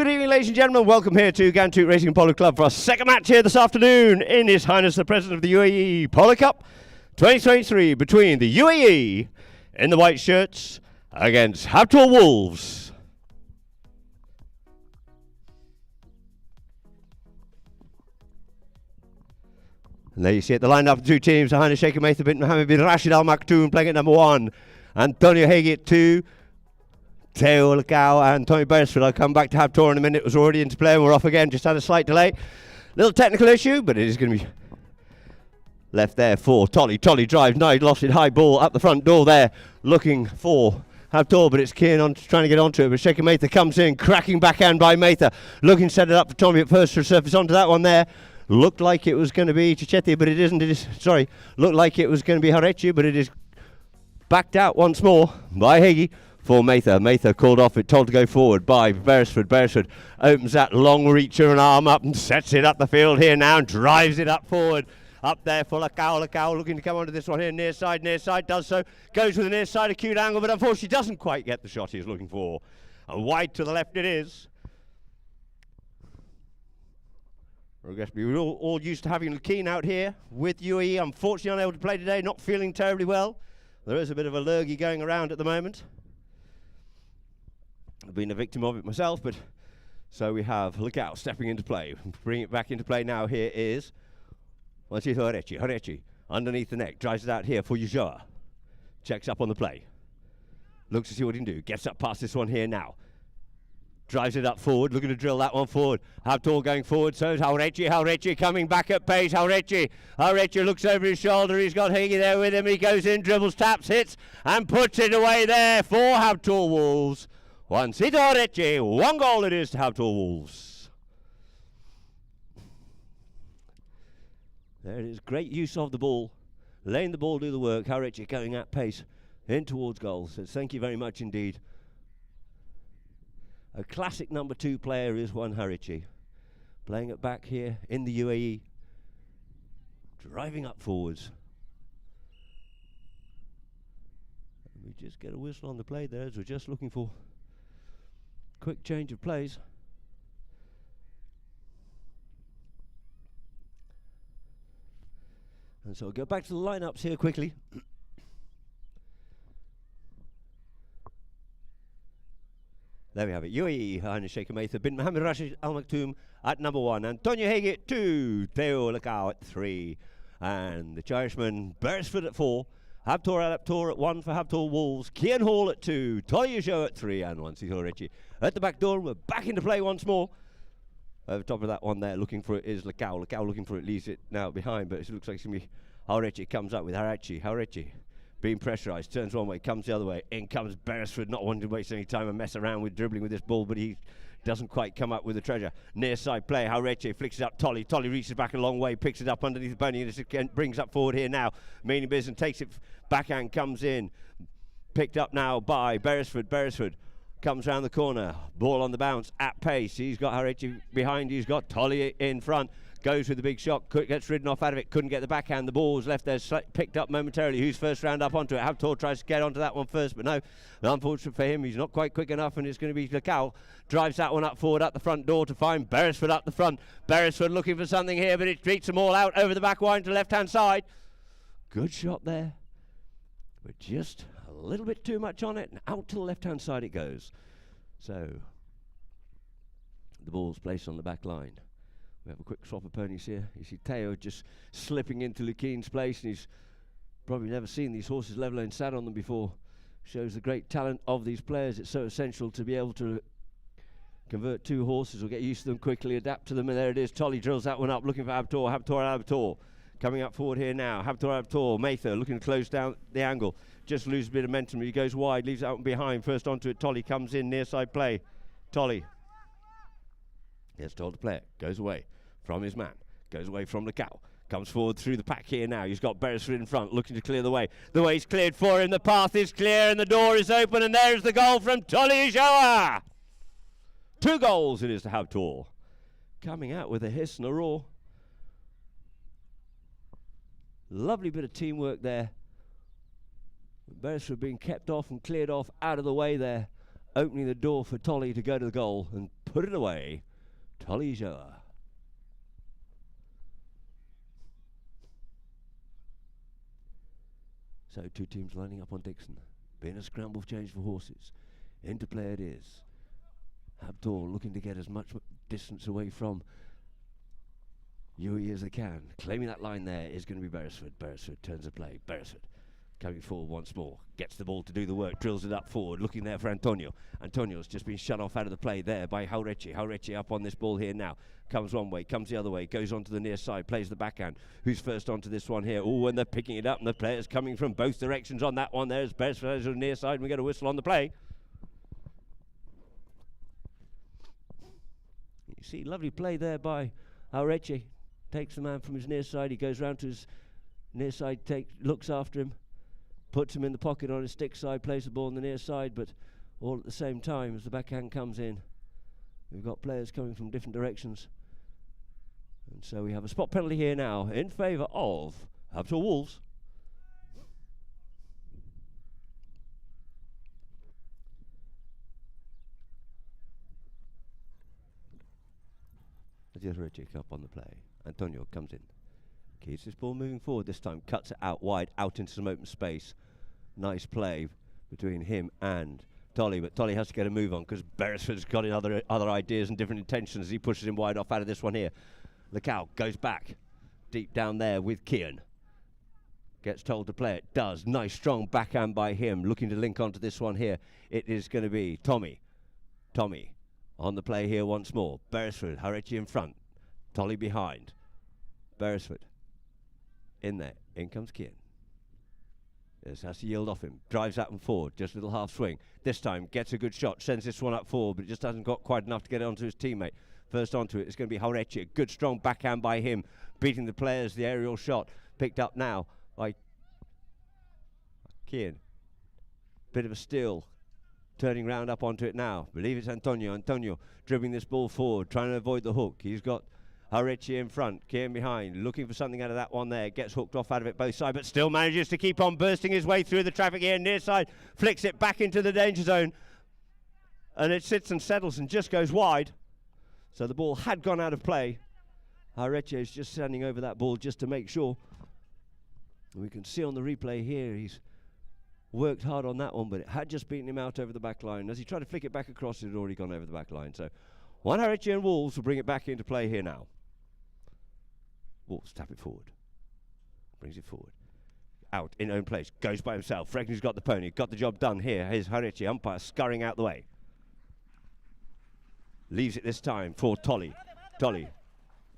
Good evening, ladies and gentlemen. Welcome here to Ghantoot Racing and Polo Club for our second match here this afternoon in His Highness the President of the UAE Polo Cup 2023 between the UAE in the white shirts against Habtoor Wolves. And there you see it, the lineup of the two teams. Highness Sheikh Maitha bin Mohammed bin Rashid Al Maktoum playing at number 1. Antonio Hagi at 2. Teo Lacau and Tommy Beresford. I'll come back to Habtoor in a minute. It was already into play and we're off again. Just had a slight delay. Little technical issue, but it is going to be left there for Tolly. Tolly drives, now lost it, high ball up the front door there, looking for Habtoor, but it's Kieran on trying to get onto it. But Sheikh Maitha comes in, cracking backhand by Maitha, looking to set it up for Tommy at first to surface onto that one there. Looked like it was going to be Chichetti, but it isn't. It is, sorry, looked like it was going to be Harechi, but it is backed out once more by Hagi. For Maitha. Maitha called off it, told to go forward by Beresford. Beresford opens that long reacher and arm up and sets it up the field here now and drives it up forward. Up there for Lacau. Lacau looking to come onto this one here, near side, does so. Goes with the near side, acute angle, but unfortunately doesn't quite get the shot he's looking for. And wide to the left it is. I guess we were all used to having Lakeen out here with UAE. Unfortunately unable to play today, not feeling terribly well. There is a bit of a lurgy going around at the moment. I've been a victim of it myself, but so we have Lacau stepping into play. Bring it back into play now. Here is Harechi. Harechi underneath the neck, drives it out here for Ujoa. Checks up on the play. Looks to see what he can do. Gets up past this one here now. Drives it up forward, looking to drill that one forward. Habtoor going forward, so is Harechi. Harechi coming back at pace. Harechi looks over his shoulder. He's got Hagi there with him. He goes in, dribbles, taps, hits, and puts it away there for Habtoor Wolves. One hit Harechi, 1 goal it is to Habtoor Wolves. There it is, great use of the ball. Letting the ball do the work. Harechi going at pace in towards goal. So thank you very much indeed. A classic number 2 player is one Harechi. Playing it back here in the UAE. Driving up forwards. And we just get a whistle on the play there as we're just looking for quick change of plays. And so we'll go back to the lineups here quickly. There we have it. UAE, Highness Sheikh Maitha bin Mohammed Rashid Al Maktoum at number 1. Antonio Hagi at 2. Teo Lacau at 3. And the Irishman Beresford at 4. Habtoor at 1 for Habtoor Wolves. Kian Hall at 2. Tolly Ujoa at 3. And one Harechi at the back door. We're back into play once more. Over top of that one there, looking for it is Lacau. Lacau looking for it, leaves it now behind, but it looks like it's going to be Harechi. Comes up with Harechi being pressurised, turns one way, comes the other way. In comes Beresford, not wanting to waste any time and mess around with dribbling with this ball, but he doesn't quite come up with the treasure. Near side play, Harechi flicks it up. Tolly reaches back a long way, picks it up underneath the bony, and brings up forward here now. Meaning business, takes it backhand, comes in. Picked up now by Beresford. Beresford comes round the corner, ball on the bounce, at pace. He's got Harechi behind, he's got Tolly in front. Goes with the big shot, gets ridden off out of it, couldn't get the backhand. The ball was left there, picked up momentarily. Who's first round up onto it? Habtoor tries to get onto that one first, but no. Unfortunate for him, he's not quite quick enough, and it's going to be Lacau. Drives that one up forward at the front door to find Beresford up the front. Beresford looking for something here, but it beats them all out over the back line to left-hand side. Good shot there, but just a little bit too much on it, and out to the left-hand side it goes. So, the ball's placed on the back line. We have a quick swap of ponies here. You see Teo just slipping into Lakeen's place, and he's probably never seen these horses level and sat on them before. Shows the great talent of these players. It's so essential to be able to convert 2 horses or get used to them quickly, adapt to them, and there it is. Tolly drills that one up, looking for Habtoor. Coming up forward here now. Habtoor. Maitha looking to close down the angle. Just loses a bit of momentum. He goes wide, leaves it out behind. First onto it, Tolly comes in, near side play. Tolly gets told to play it, goes away from his man, goes away from Lacau, comes forward through the pack here now. He's got Beresford in front, looking to clear the way. The way's cleared for him, the path is clear, and the door is open, and there's the goal from Tolly Ujoa. 2 goals it is to Habtoor. Coming out with a hiss and a roar. Lovely bit of teamwork there. Beresford being kept off and cleared off out of the way there, opening the door for Tolly to go to the goal and put it away. Tolly Joa. So two teams lining up on Dixon. Being a scramble change for horses. Into play it is. Habtoor looking to get as much distance away from UAE as they can. Claiming that line there is going to be Beresford. Beresford turns the play. Beresford coming forward once more. Gets the ball to do the work. Drills it up forward. Looking there for Antonio. Antonio's just been shut off out of the play there by Haurechi. Haurechi up on this ball here now. Comes one way, comes the other way, goes on to the near side, plays the backhand. Who's first onto this one here? Oh, and they're picking it up, and the players coming from both directions on that one. There's Beresford on the near side, and we get a whistle on the play. You see, lovely play there by Haurechi. Takes the man from his near side. He goes round to his near side, looks after him, puts him in the pocket on his stick side, plays the ball on the near side, but all at the same time as the backhand comes in. We've got players coming from different directions. And so we have a spot penalty here now in favour of Habtoor Wolves. Haurechi up on the play. Antonio comes in. Keeps this ball moving forward this time. Cuts it out wide, out into some open space. Nice play between him and Tolly, but Tolly has to get a move on because Beresford's got other ideas and different intentions as he pushes him wide off out of this one here. Lecau goes back deep down there with Kian. Gets told to play it. Does. Nice strong backhand by him. Looking to link onto this one here. It is going to be Tommy. Tommy on the play here once more. Beresford, Haurechi in front. Tolly behind. Beresford in there. In comes Kian. Just has to yield off him. Drives that one forward. Just a little half swing. This time gets a good shot. Sends this one up forward, but just hasn't got quite enough to get it onto his teammate. First onto it, it's going to be Haurechi. Good strong backhand by him. Beating the players. The aerial shot. Picked up now by Kian. Bit of a steal. Turning round up onto it now. Believe it's Antonio. Antonio dribbling this ball forward. Trying to avoid the hook. He's got Haurechi in front, Kian behind, looking for something out of that one there. Gets hooked off out of it both sides, but still manages to keep on bursting his way through the traffic here. Near side, flicks it back into the danger zone. And it sits and settles and just goes wide. So the ball had gone out of play. Haurechi is just standing over that ball just to make sure. And we can see on the replay here, he's worked hard on that one, but it had just beaten him out over the back line. As he tried to flick it back across, it had already gone over the back line. So one Haurechi and Wolves will bring it back into play here now. Wolves tap it forward. Brings it forward. Out in own place. Goes by himself. Fregner's got the pony. Got the job done here. Here's Haurechi. Umpire scurrying out the way. Leaves it this time for Tolly. Tolly.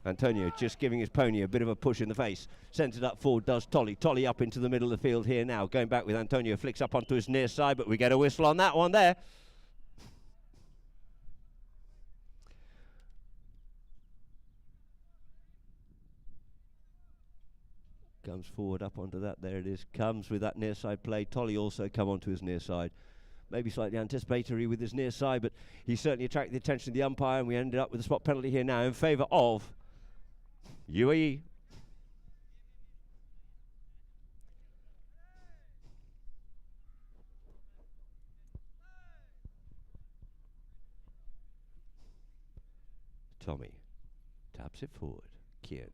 Antonio just giving his pony a bit of a push in the face. Sends it up forward, does Tolly. Tolly up into the middle of the field here now. Going back with Antonio. Flicks up onto his near side, but we get a whistle on that one there. Comes forward up onto that. There it is. Comes with that near side play. Tolly also come onto his near side. Maybe slightly anticipatory with his near side, but he certainly attracted the attention of the umpire, and we ended up with a spot penalty here now in favour of UAE. Tommy taps it forward. Kian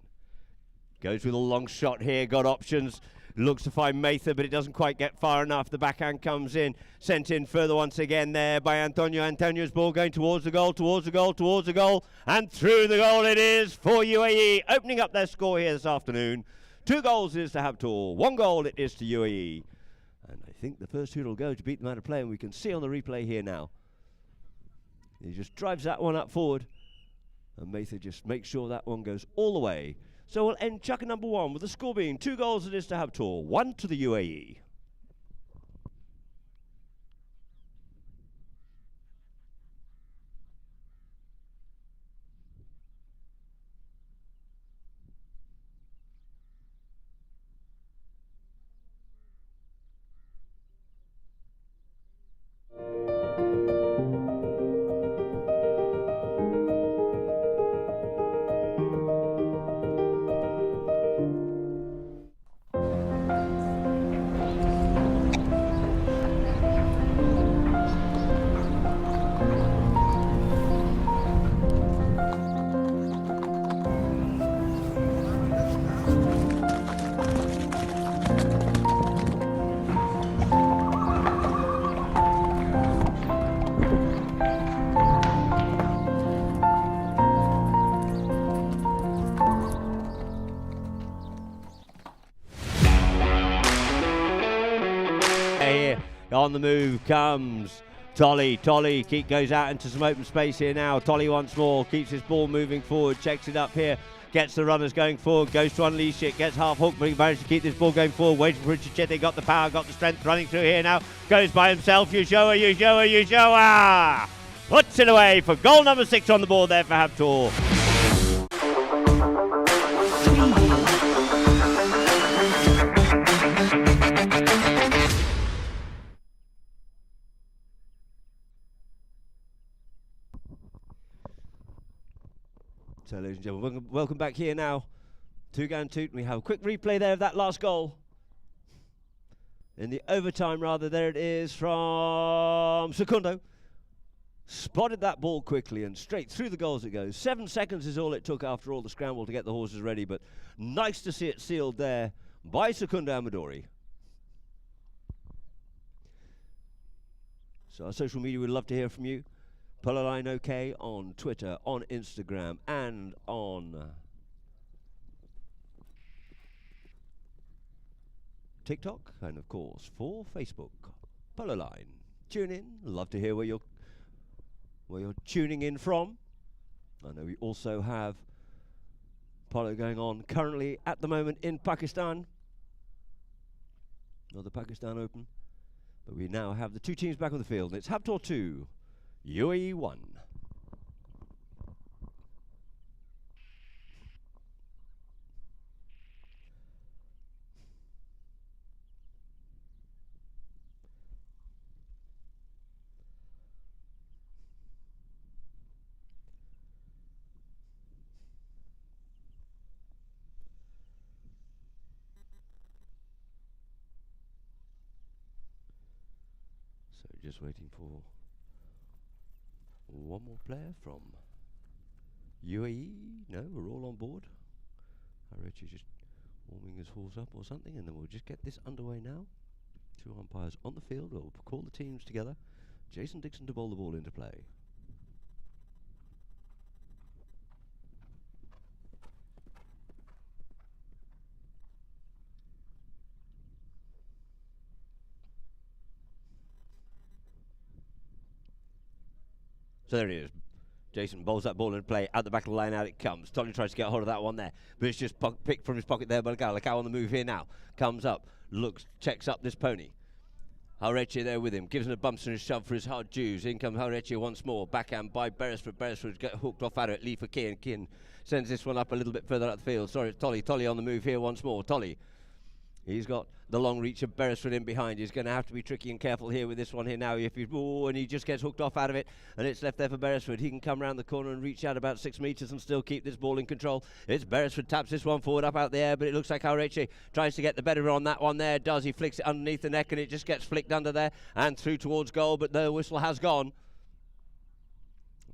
goes with a long shot here, got options, looks to find Mather, but it doesn't quite get far enough. The backhand comes in, sent in further once again there by Antonio. Antonio's ball going towards the goal, towards the goal, towards the goal, and through the goal it is for UAE, opening up their score here this afternoon. 2 goals it is to Habtoor, 1 goal it is to UAE. And I think the first who will go to beat them out of play, and we can see on the replay here now. He just drives that one up forward, and Mather just makes sure that one goes all the way. So we'll end chucker number 1 with the score being 2 goals it is to Habtoor, 1 to the UAE. On the move comes Tolly. Tolly goes out into some open space here now. Tolly once more keeps his ball moving forward, checks it up here, gets the runners going forward, goes to unleash it, gets half hooked, but he managed to keep this ball going forward, waiting for Richard. Got the power, got the strength, running through here now, goes by himself. Ujoa puts it away for goal number 6 on the board there for Habtoor. So, ladies and gentlemen, welcome back here now to Ghantoot. We have a quick replay there of that last goal. In the overtime, rather, there it is from Secundo. Spotted that ball quickly and straight through the goals it goes. 7 seconds is all it took after all the scramble to get the horses ready, but nice to see it sealed there by Secundo Amadori. So our social media would love to hear from you. Polo Line OK on Twitter, on Instagram, and on TikTok, and of course for Facebook. Polo Line. Tune in. Love to hear where you're tuning in from. I know we also have polo going on currently at the moment in Pakistan. Not the Pakistan Open, but we now have the 2 teams back on the field. And it's Habtoor 2. UAE 1. So just waiting for one more player from UAE. No, we're all on board. Richie's just warming his horse up or something, and then we'll just get this underway now. 2 umpires on the field. We'll call the teams together. Jason Dixon to bowl the ball into play. So there he is. Jason bowls that ball in play. Out the back of the line, out it comes. Tolly tries to get a hold of that one there, but it's just picked from his pocket there by Lacau. Lacau on the move here now. Comes up, looks, checks up this pony. Haureche there with him. Gives him a bumps and a shove for his hard dues. In comes Haureche once more. Backhand by Beresford. Beresford get hooked off at it. Lee for Kean. Kean sends this one up a little bit further up the field. Sorry, it's Tolly. Tolly on the move here once more. Tolly. He's got the long reach of Beresford in behind. He's going to have to be tricky and careful here with this one here now. If he, and he just gets hooked off out of it, and it's left there for Beresford. He can come around the corner and reach out about 6 metres and still keep this ball in control. It's Beresford taps this one forward up out the air, but it looks like Haureche tries to get the better on that one there. Does he flicks it underneath the neck, and it just gets flicked under there and through towards goal, but the whistle has gone.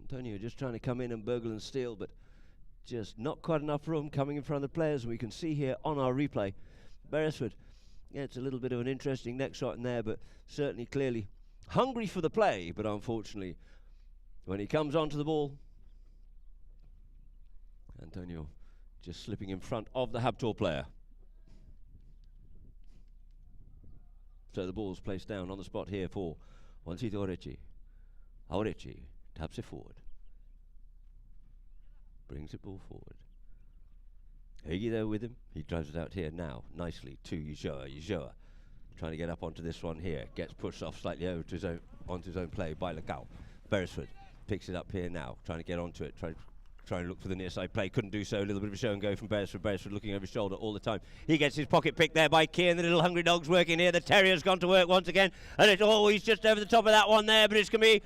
Antonio just trying to come in and burgle and steal, but just not quite enough room coming in front of the players. And we can see here on our replay, Beresford. Yeah, it's a little bit of an interesting neck shot in there, but certainly clearly hungry for the play. But unfortunately, when he comes onto the ball, Antonio just slipping in front of the Habtoor player. So the ball's placed down on the spot here for Juancito Haureche. Haureche taps it forward. Brings the ball forward. Higgy there with him. He drives it out here now nicely to Ujoa. Ujoa trying to get up onto this one here. Gets pushed off slightly over to his own, onto his own play by Lacau. Beresford picks it up here now, trying to get onto it. Trying to look for the near side play. Couldn't do so. A little bit of a show and go from Beresford. Beresford looking over his shoulder all the time. He gets his pocket picked there by Kean. The little hungry dog's working here. The terrier's gone to work once again. And it's always just over the top of that one there. But it's going to be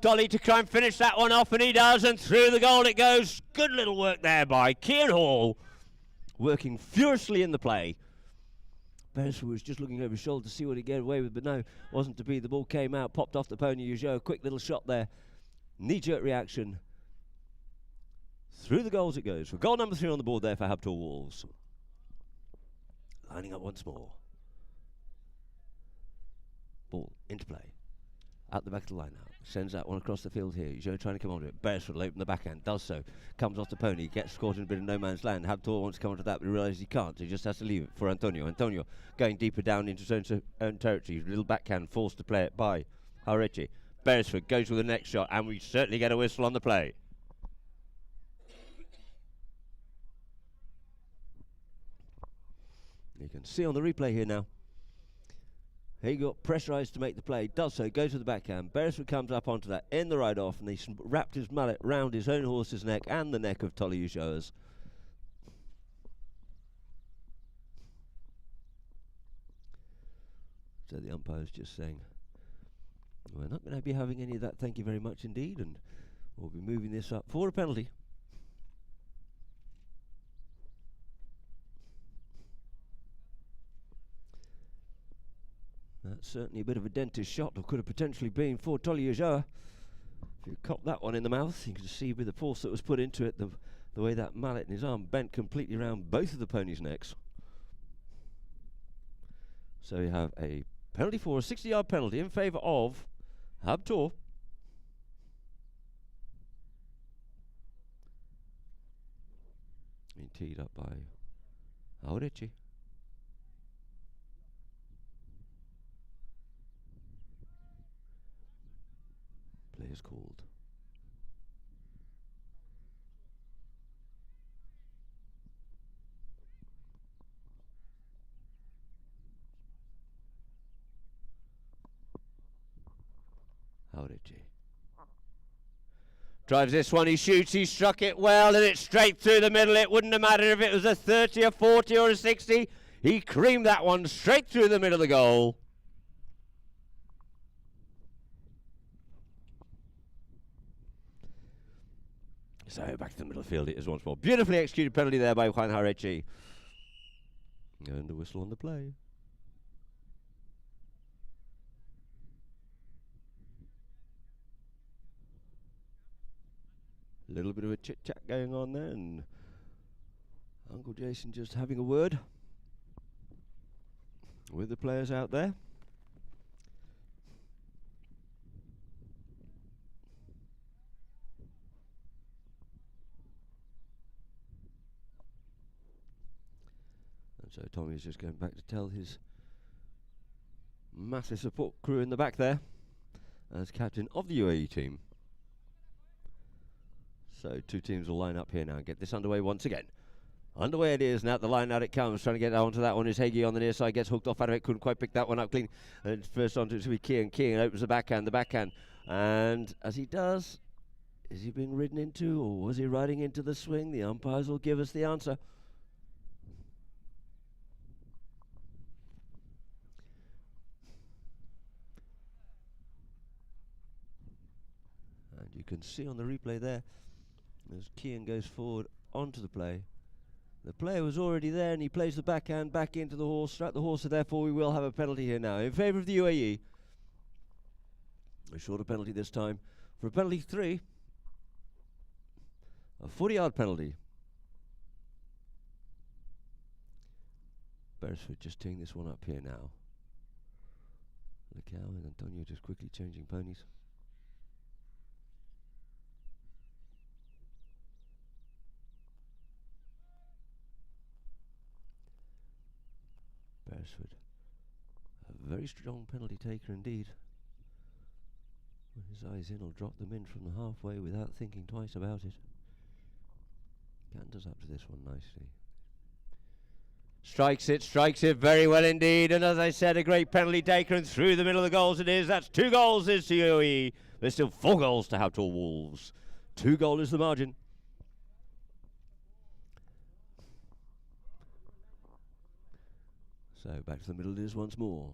Dolly to try and finish that one off. And he does. And through the goal it goes. Good little work there by Kean Hall. Working furiously in the play. Beresford was just looking over his shoulder to see what he'd get away with, but no, wasn't to be. The ball came out, popped off the pony. Ujoa, quick little shot there. Knee-jerk reaction. Through the goals it goes. For goal number 3 on the board there for Habtoor Wolves. Lining up once more. Ball into play. Out the back of the line now. Sends that one across the field here. Joe trying to come onto it. Beresford will open the backhand. Does so. Comes off the pony. Gets caught in a bit of no man's land. Habtoor wants to come onto that, but he realises he can't. So he just has to leave it for Antonio. Antonio going deeper down into his own territory. Little backhand forced to play it by Harechi. Beresford goes with the next shot, and we certainly get a whistle on the play. You can see on the replay here now. He got pressurised to make the play, does so, goes to the backhand. Beresford comes up onto that in the ride-off, and he wrapped his mallet round his own horse's neck and the neck of Tolly Ushoas. So the umpire's just saying, we're not going to be having any of that, thank you very much indeed, and we'll be moving this up for a penalty. That's certainly a bit of a dentist shot, or could have potentially been for Tolly Ushoa. If you cop that one in the mouth, you can see with the force that was put into it, the way that mallet in his arm bent completely around both of the ponies' necks. So you have a penalty for a 60-yard penalty in favour of Habtoor. Being teed up by Harechi. Play is called. Harechi. Drives this one, he shoots, he struck it well, and it's straight through the middle. It wouldn't have mattered if it was a 30, a 40 or a 60. He creamed that one straight through the middle of the goal. So back to the middle of the field it is once more. Beautifully executed penalty there by Juan Harechi. And the whistle on the play. A little bit of a chit-chat going on there, and Uncle Jason just having a word with the players out there. So Tommy is just going back to tell his massive support crew in the back there as captain of the UAE team. So two teams will line up here now and get this underway once again. Underway it is now, at the line out it comes, trying to get onto that one is Hagee on the near side, gets hooked off out of it, couldn't quite pick that one up clean. And first onto it to be Kean. Kean opens the backhand, and as he does, is he being ridden into, or was he riding into the swing? The umpires will give us the answer. You can see on the replay there, as Kean goes forward onto the play, the player was already there and he plays the backhand back into the horse, struck the horse, so therefore we will have a penalty here now in favour of the UAE. A shorter penalty this time for a penalty 3, a 40-yard penalty. Beresford just teeing this one up here now. Lecao and Antonio just quickly changing ponies. Beresford, a very strong penalty taker indeed. When his eyes in, he'll drop them in from the halfway without thinking twice about it. Canters up to this one nicely. Strikes it very well indeed, and as I said, a great penalty taker, and through the middle of the goals it is. That's 2 goals is to UAE. There's still 4 goals to Habtoor Wolves. 2 goal is the margin. So back to the middle it is once more.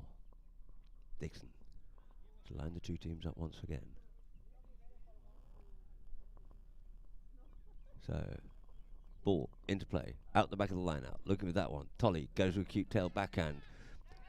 Dixon to line the two teams up once again. So ball into play, out the back of the line out, looking for that one. Tolly goes with a cute tail backhand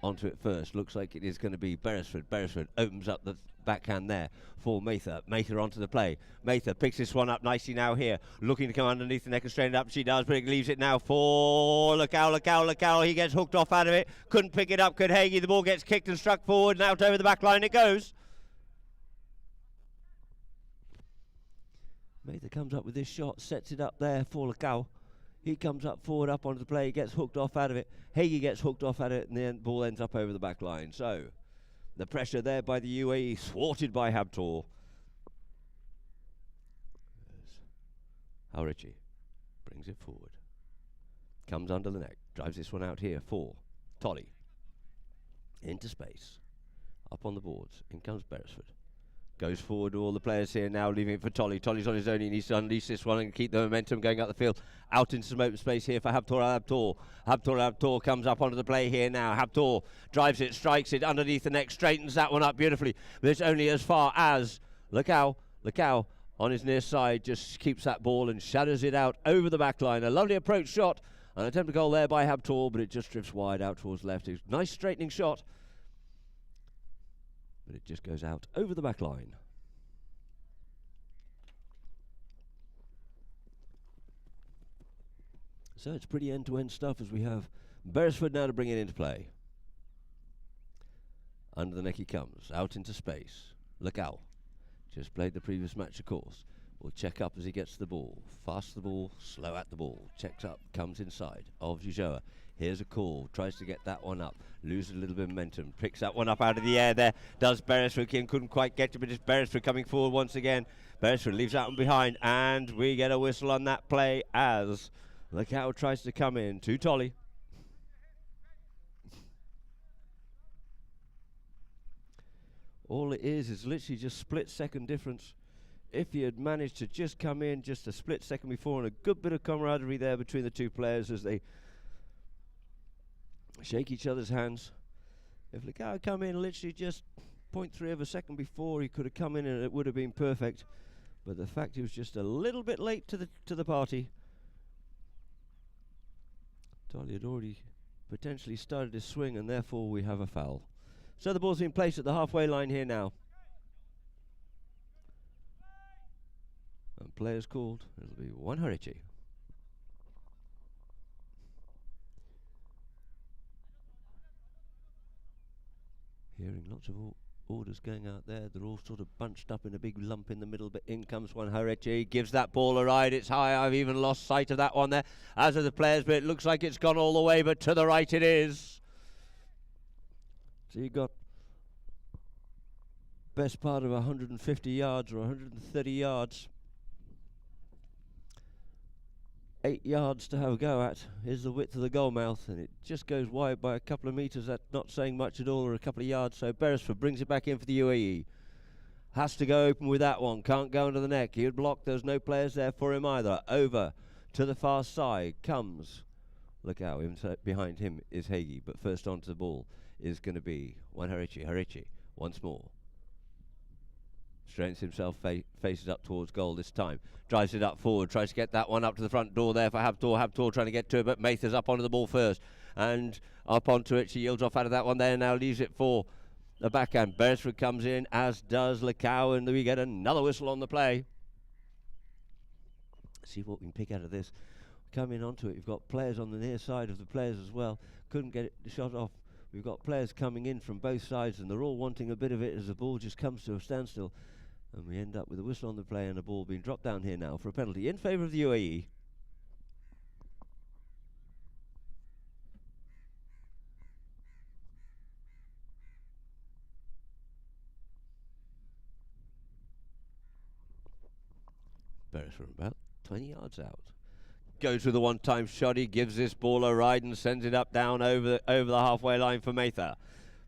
onto it first. Looks like it is going to be Beresford. Beresford opens up the backhand there for Mather. Mather onto the play. Mather picks this one up nicely now here, looking to come underneath the neck and straighten it up. She does, but it leaves it now for Lecao. He gets hooked off out of it. Couldn't pick it up, could Hagee. The ball gets kicked and struck forward, and out over the back line it goes. Mather comes up with this shot, sets it up there for Lacau. He comes up forward, up onto the play, gets hooked off out of it. Hagee gets hooked off at it, and the ball ends up over the back line. So, the pressure there by the UAE, thwarted by Habtoor. Haurichi brings it forward. Comes under the neck, drives this one out here for Tolly. Into space. Up on the boards, in comes Beresford. Goes forward to all the players here now, leaving it for Tolly. Tolly's on his own. He needs to unleash this one and keep the momentum going up the field. Out into some open space here for Habtoor. Habtoor comes up onto the play here now. Habtoor drives it, strikes it underneath the neck, straightens that one up beautifully. But it's only as far as Lacau on his near side just keeps that ball and shatters it out over the back line. A lovely approach shot. An attempt to goal there by Habtoor, but it just drifts wide out towards left. It's a nice straightening shot, but it just goes out over the back line. So it's pretty end-to-end stuff as we have Beresford now to bring it into play. Under the neck he comes, out into space. Lacau just played the previous match, of course. Will check up as he gets the ball. Fast the ball, slow at the ball. Checks up, comes inside of Jujoa. Here's a call, tries to get that one up. Loses a little bit of momentum. Picks that one up out of the air there. Does Beresford. Kim couldn't quite get to it, but it's Beresford coming forward once again. Beresford leaves that one behind, and we get a whistle on that play as Lacau tries to come in to Tolly. All it is literally just split-second difference. If he had managed to just come in just a split second before, and a good bit of camaraderie there between the two players as they shake each other's hands. If Lacau had come in literally just 0.3 of a second before, he could have come in and it would have been perfect. But the fact he was just a little bit late to the party. Tolly had already potentially started his swing, and therefore we have a foul. So the ball's in place at the halfway line here now. And players called. It'll be one Haurichi. Hearing lots of orders going out there. They're all sort of bunched up in a big lump in the middle, but in comes one Haurichi. Gives that ball a ride. It's high. I've even lost sight of that one there, as of the players, but it looks like it's gone all the way, but to the right it is. So you got best part of 150 yards or 130 yards. 8 yards to have a go at is the width of the goal mouth, and it just goes wide by a couple of metres. That's not saying much at all, or a couple of yards. So Beresford brings it back in for the UAE. Has to go open with that one. Can't go under the neck. He would block. There's no players there for him either. Over to the far side comes Lacau. Behind him is Hagee, but first onto the ball is going to be one Haurichi. Haurichi once more. Straightens himself, faces up towards goal this time. Drives it up forward, tries to get that one up to the front door there for Habtoor. Habtoor trying to get to it, but Mather's up onto the ball first. And up onto it, she yields off out of that one there, now leaves it for the backhand. Beresford comes in, as does Lacau, and we get another whistle on the play. See what we can pick out of this. Coming onto it, you've got players on the near side of the players as well. Couldn't get it shot off. We've got players coming in from both sides, and they're all wanting a bit of it as the ball just comes to a standstill. And we end up with a whistle on the play and a ball being dropped down here now for a penalty in favour of the UAE. Beresford about 20 yards out. Goes with a one-time shot. He gives this ball a ride and sends it up down over the halfway line for Mather.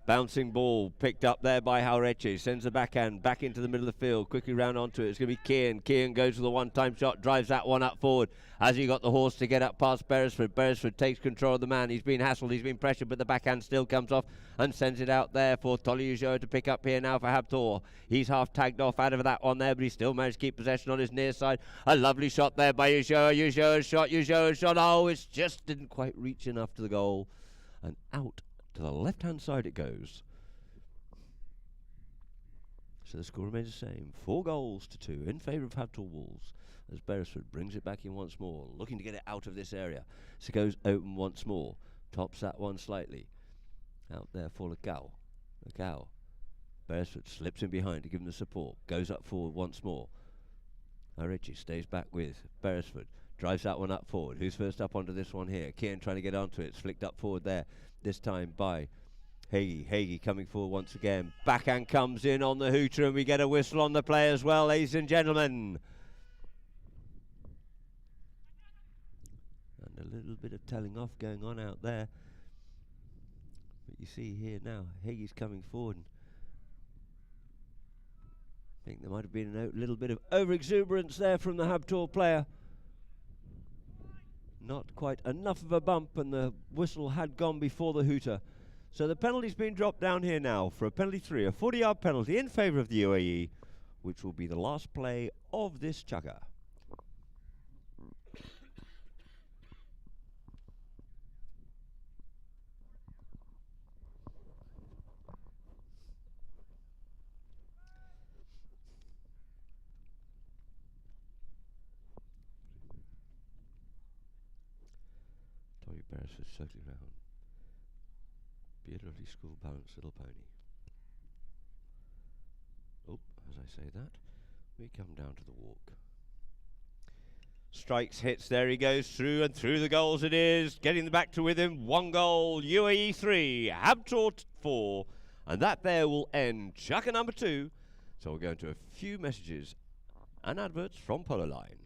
Bouncing ball picked up there by Haurichi. Sends the backhand back into the middle of the field. Quickly round onto it. It's going to be Kian. Kian goes with a one-time shot. Drives that one up forward. Has he got the horse to get up past Beresford? Beresford takes control of the man. He's been hassled. He's been pressured, but the backhand still comes off and sends it out there for Tolly Jujoa to pick up here now for Habtoor. He's half tagged off out of that one there, but he still managed to keep possession on his near side. A lovely shot there by Jujoa. Jujoa's shot. Oh, it just didn't quite reach enough to the goal. And out to the left-hand side it goes. So the score remains the same. 4-2 in favour of Habtoor Wolves as Beresford brings it back in once more, looking to get it out of this area. So it goes open once more. Tops that one slightly. Out there for Lacau. Beresford slips in behind to give him the support. Goes up forward once more. Richie stays back with Beresford. Drives that one up forward. Who's first up onto this one here? Kian trying to get onto it. It's flicked up forward there. This time by Hagee. Hagee coming forward once again. Backhand comes in on the hooter, and we get a whistle on the play as well, ladies and gentlemen. And a little bit of telling off going on out there. But you see here now, Hagee's coming forward. I think there might have been a little bit of over-exuberance there from the Habtoor player. Not quite enough of a bump, and the whistle had gone before the hooter. So the penalty's been dropped down here now for a penalty 3, a 40-yard penalty in favour of the UAE, which will be the last play of this chukka. Beresford circling around. Beautifully school balanced little pony. Oh, as I say that, we come down to the walk. Strikes, hits, there he goes through, and through the goals it is. Getting the back to with him, 1 goal, UAE 3, Habtoor 4. And that there will end chukka number 2. So we'll go into a few messages and adverts from Polo Line.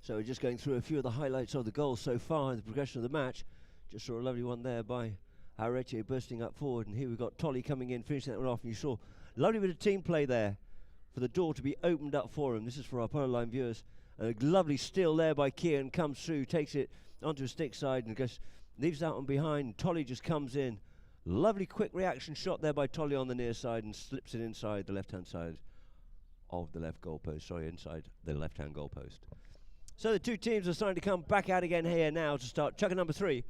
So we're just going through a few of the highlights of the goals so far in the progression of the match. Just saw a lovely one there by Areche bursting up forward, and here we've got Tolly coming in, finishing that one off, and you saw a lovely bit of team play there for the door to be opened up for him. This is for our Polo Line viewers. A lovely steal there by Kian, comes through, takes it onto a stick side and goes, leaves that one behind. Tolly just comes in. Lovely quick reaction shot there by Tolly on the near side and slips it inside the left-hand side of the left goalpost. Sorry, inside the left-hand goalpost. So the two teams are starting to come back out again here now to start chukka number 3.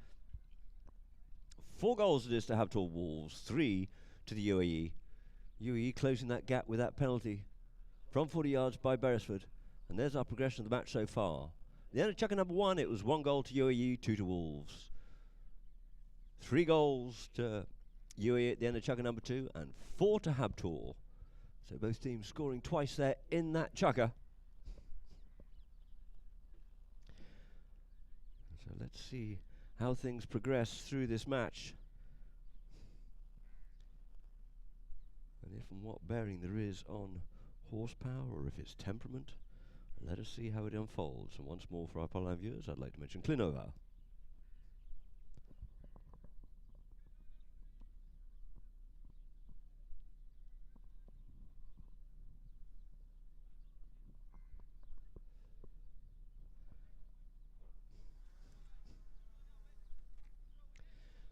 4 goals it is to Habtoor Wolves, 3 to the UAE. UAE closing that gap with that penalty from 40 yards by Beresford. And there's our progression of the match so far. At the end of chukka number 1, it was 1 goal to UAE, 2 to Wolves. 3 goals to UAE at the end of chukka number 2, and 4 to Habtoor. So both teams scoring twice there in that chukka. So let's see how things progress through this match. And if and what bearing there is on horsepower, or if it's temperament, let us see how it unfolds. And once more for our Polo Line viewers, I'd like to mention Clinova.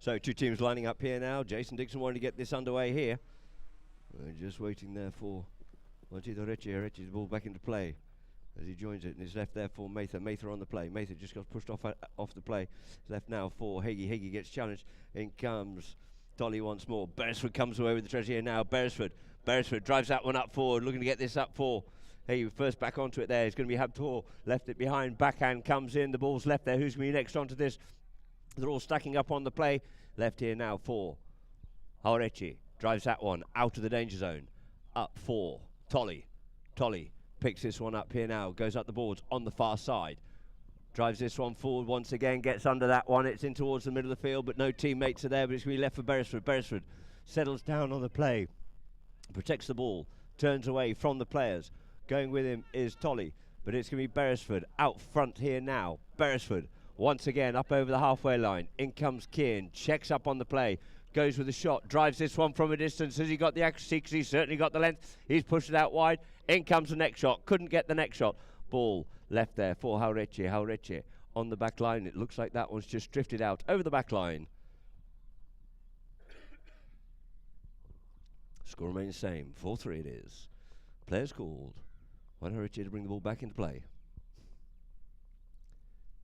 So two teams lining up here now. Jason Dixon wanting to get this underway here. We're just waiting there for Montito Recce. Recce's the ball back into play as he joins it, and is left there for Mather. Mather on the play. Mather just got pushed off the play. It's left now for Hagee. Hagee gets challenged. In comes Tolly once more. Beresford comes away with the treasure here now. Beresford drives that one up forward, looking to get this up for Hagee. First back onto it there. It's going to be Habtoor. Left it behind. Backhand comes in. The ball's left there. Who's going to be next onto this? They're all stacking up on the play. Left here now for Haorechi. Drives that one out of the danger zone. Up for Tolly. Tolly picks this one up here now, goes up the boards on the far side. Drives this one forward once again, gets under that one. It's in towards the middle of the field, but no teammates are there, but it's going to be left for Beresford. Beresford settles down on the play, protects the ball, turns away from the players. Going with him is Tolly, but it's going to be Beresford out front here now. Beresford once again up over the halfway line. In comes Keane, checks up on the play, goes with a shot, drives this one from a distance. Has he got the accuracy? Because he's certainly got the length. He's pushed it out wide. In comes the next shot. Couldn't get the next shot. Ball left there for Haureche. Haureche on the back line. It looks like that one's just drifted out over the back line. Score remains the same. 4-3 it is. Players called. Juan Haureche to bring the ball back into play.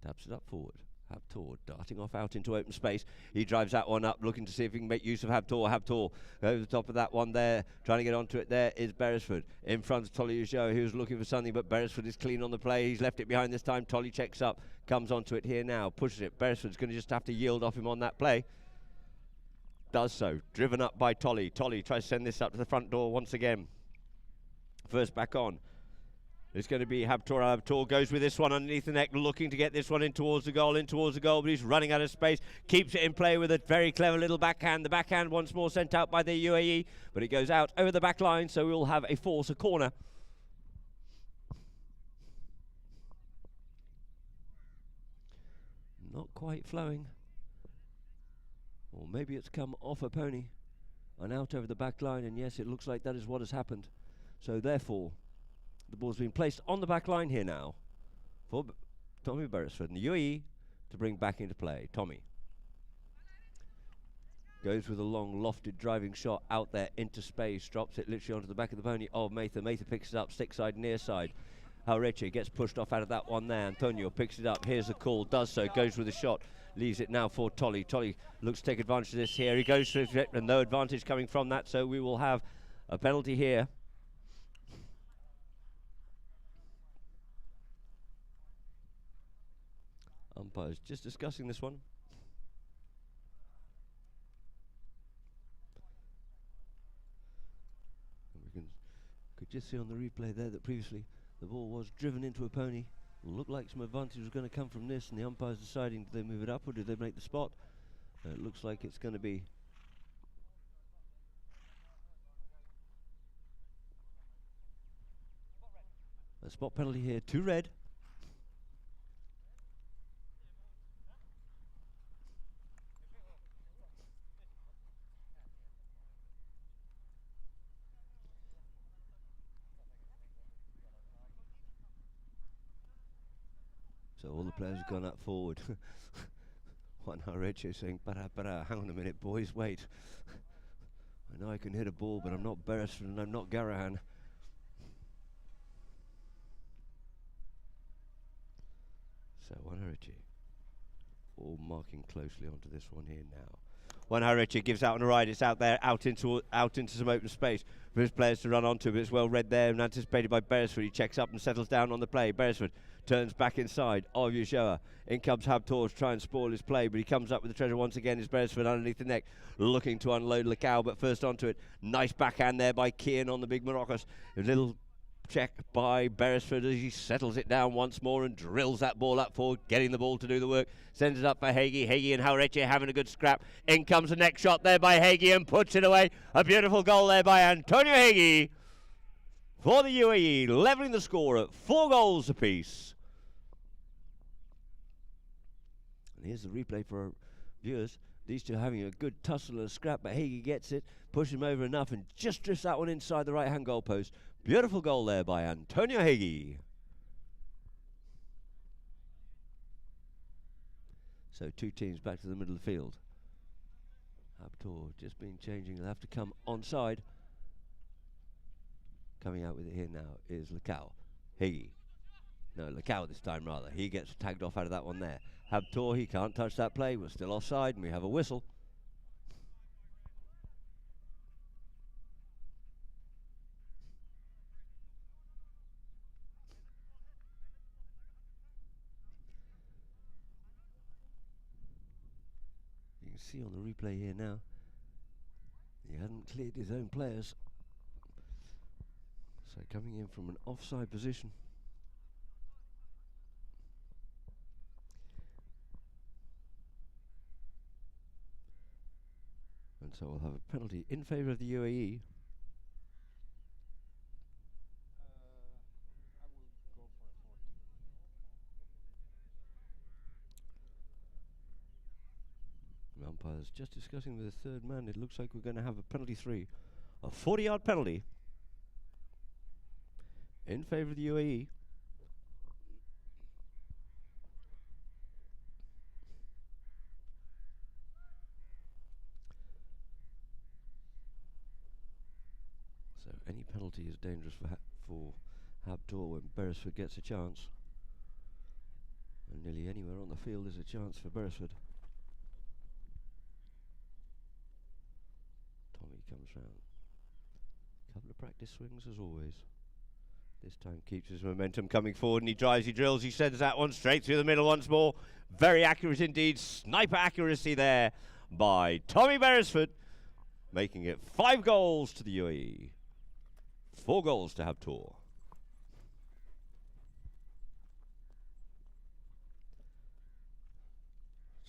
Taps it up forward. Habtoor darting off out into open space. He drives that one up, looking to see if he can make use of Habtoor. Habtoor over the top of that one there, trying to get onto it. There is Beresford in front of Tolly Ujo, who's looking for something, but Beresford is clean on the play. He's left it behind this time. Tolly checks up, comes onto it here now, pushes it. Beresford's going to just have to yield off him on that play. Does so, driven up by Tolly. Tolly tries to send this up to the front door once again. First back on. It's going to be Habtoor. Habtoor goes with this one underneath the neck, looking to get this one in towards the goal, but he's running out of space. Keeps it in play with a very clever little backhand. The backhand once more sent out by the UAE, but it goes out over the back line, so we'll have a force, a corner. Not quite flowing. Or maybe it's come off a pony and out over the back line, and yes, it looks like that is what has happened. So therefore, the ball's been placed on the back line here now for Tommy Beresford and the UAE to bring back into play. Tommy goes with a long lofted driving shot out there into space, drops it literally onto the back of the pony of Mather. Mather picks it up, stick side, near side. Haureche gets pushed off out of that one there. Antonio picks it up, here's the call, does so, goes with a shot, leaves it now for Tolly. Tolly looks to take advantage of this here. He goes for it, and no advantage coming from that, so we will have a penalty here. Umpires just discussing this one. And we could just see on the replay there that previously the ball was driven into a pony. Looked like some advantage was going to come from this, and the umpires deciding, do they move it up or do they make the spot? It looks like it's going to be a spot penalty here, 2 red. So all the players have gone up forward. Juan Haureche saying, para, hang on a minute, boys, wait. I know I can hit a ball, but I'm not Beresford and I'm not Garahan. So Juan Haureche, all marking closely onto this one here now. Juan Haureche gives out on the right. It's out there, out into some open space for his players to run onto, but it's well read there and anticipated by Beresford. He checks up and settles down on the play. Beresford turns back inside of Ujoa. In comes Habtoor to try and spoil his play, but he comes up with the treasure once again. Is Beresford underneath the neck, looking to unload Lecao, but first onto it. Nice backhand there by Keane on the big Maracas. A little check by Beresford as he settles it down once more and drills that ball up forward, getting the ball to do the work. Sends it up for Hagee. Hagee and Haureche having a good scrap. In comes the next shot there by Hagee and puts it away. A beautiful goal there by Antonio Hagee for the UAE, levelling the score at 4 goals apiece. And here's the replay for our viewers. These two having a good tussle and a scrap, but Hagee gets it, pushes him over enough and just drifts that one inside the right-hand goal post. Beautiful goal there by Antonio Hagee. So 2 teams back to the middle of the field. Habtoor just been changing. They'll have to come onside. Coming out with it here now is Lecao. Hagee. No, Lecao this time rather. He gets tagged off out of that one there. Habtoor, he can't touch that play. We're still offside and we have a whistle. You can see on the replay here now, he hadn't cleared his own players. So coming in from an offside position. And so we'll have a penalty in favour of the UAE. The umpire's just discussing with the third man. It looks like we're going to have a penalty 3. A 40-yard penalty in favour of the UAE. So any penalty is dangerous for Habtoor when Beresford gets a chance. And nearly anywhere on the field is a chance for Beresford. Tommy comes round. Couple of practice swings as always. This time keeps his momentum coming forward, and he drives, he drills, he sends that one straight through the middle once more. Very accurate indeed. Sniper accuracy there by Tommy Beresford, making it 5 goals to the UAE. 4 goals to Habtoor.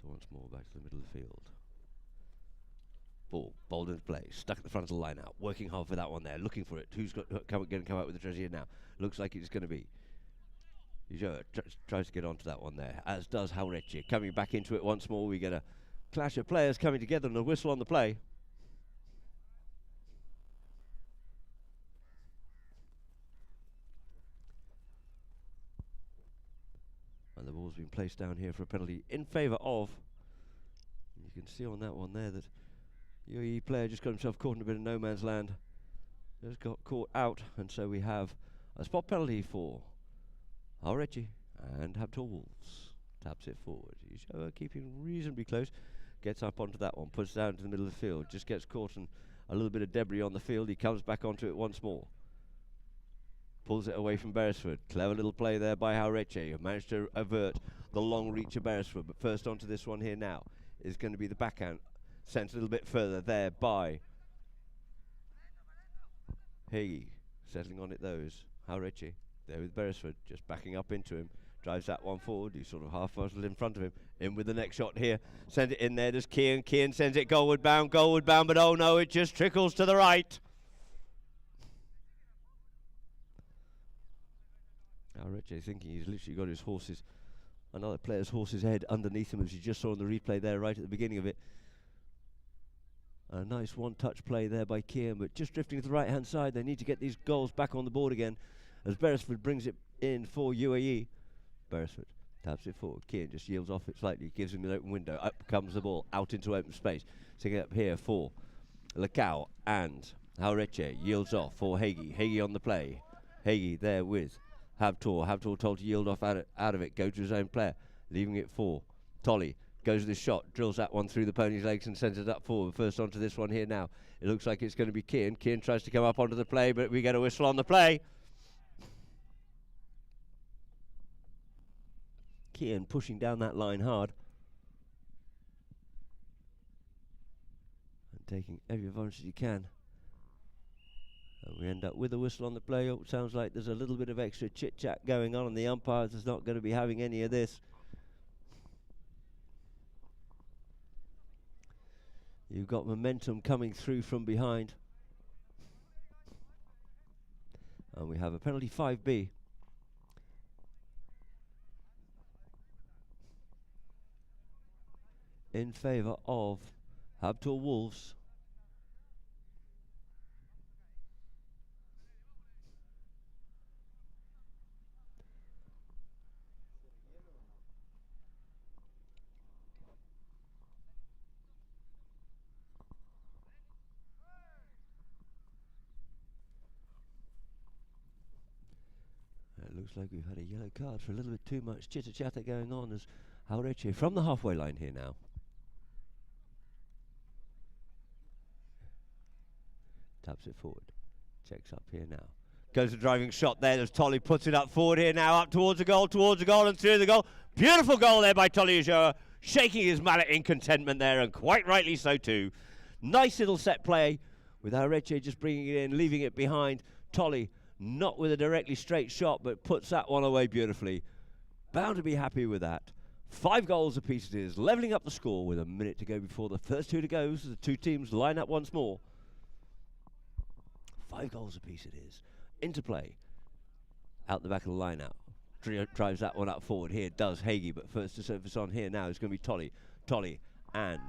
So once more back to the middle of the field. Ball, bowled into play, stuck at the front of the line out, working hard for that one there, looking for it. Who's going to come out with the treasure here now? Looks like it's going to be. Tries to get onto that one there, as does Habtoor. Coming back into it once more, we get a clash of players coming together and a whistle on the play. And the ball's been placed down here for a penalty in favour of. You can see on that one there that UAE player just got himself caught in a bit of no man's land. Just got caught out, and so we have a spot penalty for Habtoor and Habtoor Wolves. Taps it forward. He's keeping reasonably close. Gets up onto that one, puts it down to the middle of the field. Just gets caught in a little bit of debris on the field. He comes back onto it once more. Pulls it away from Beresford. Clever little play there by Habtoor. Managed to avert the long reach of Beresford. But first onto this one here now is going to be the backhand. Sent a little bit further there by Hagee. Settling on it those. Habtoor there with Beresford. Just backing up into him. Drives that one forward. He's sort of half muzzled in front of him. In with the next shot here. Send it in there. Does Kian. Kian sends it goalward bound. But oh no, it just trickles to the right. Habtoor thinking he's literally got his horse's, another player's horse's head underneath him, as you just saw in the replay there right at the beginning of it. A nice one-touch play there by Kian, but just drifting to the right-hand side. They need to get these goals back on the board again as Beresford brings it in for UAE. Beresford taps it forward. Kian just yields off it slightly, gives him an open window. Up comes the ball, out into open space. Taking it up here for Lecao, and Habtoor yields off for Hagee. Hagee on the play. Hagee there with Habtoor. Habtoor told to yield off out of it, go to his own player, leaving it for Tolly. Goes with his shot, drills that one through the pony's legs and sends it up forward. First onto this one here now. It looks like it's going to be Kian. Kian tries to come up onto the play, but we get a whistle on the play. Kian pushing down that line hard. And taking every advantage he can. And we end up with a whistle on the play. Oh, it sounds like there's a little bit of extra chit-chat going on, and the umpires is not going to be having any of this. You've got momentum coming through from behind. And we have a penalty 5B. In favour of Habtoor Wolves. Looks like we've had a yellow card for a little bit too much chitter-chatter going on as Habtoor from the halfway line here now. Taps it forward. Checks up here now. Goes a driving shot there as Tolly puts it up forward here now, up towards the goal, and through the goal. Beautiful goal there by Tolly Ajoa, shaking his mallet in contentment there, and quite rightly so too. Nice little set play with Habtoor just bringing it in, leaving it behind. Tolly Not with a directly straight shot, but puts that one away beautifully. Bound to be happy with that. 5 goals apiece it is, levelling up the score with a minute to go before the first 2 to go. So the 2 teams line up once more. 5 goals apiece it is. Into play. Out the back of the line out. Drives that one up forward. Here does Hagee, but first to surface on here now is going to be Tolly. Tolly and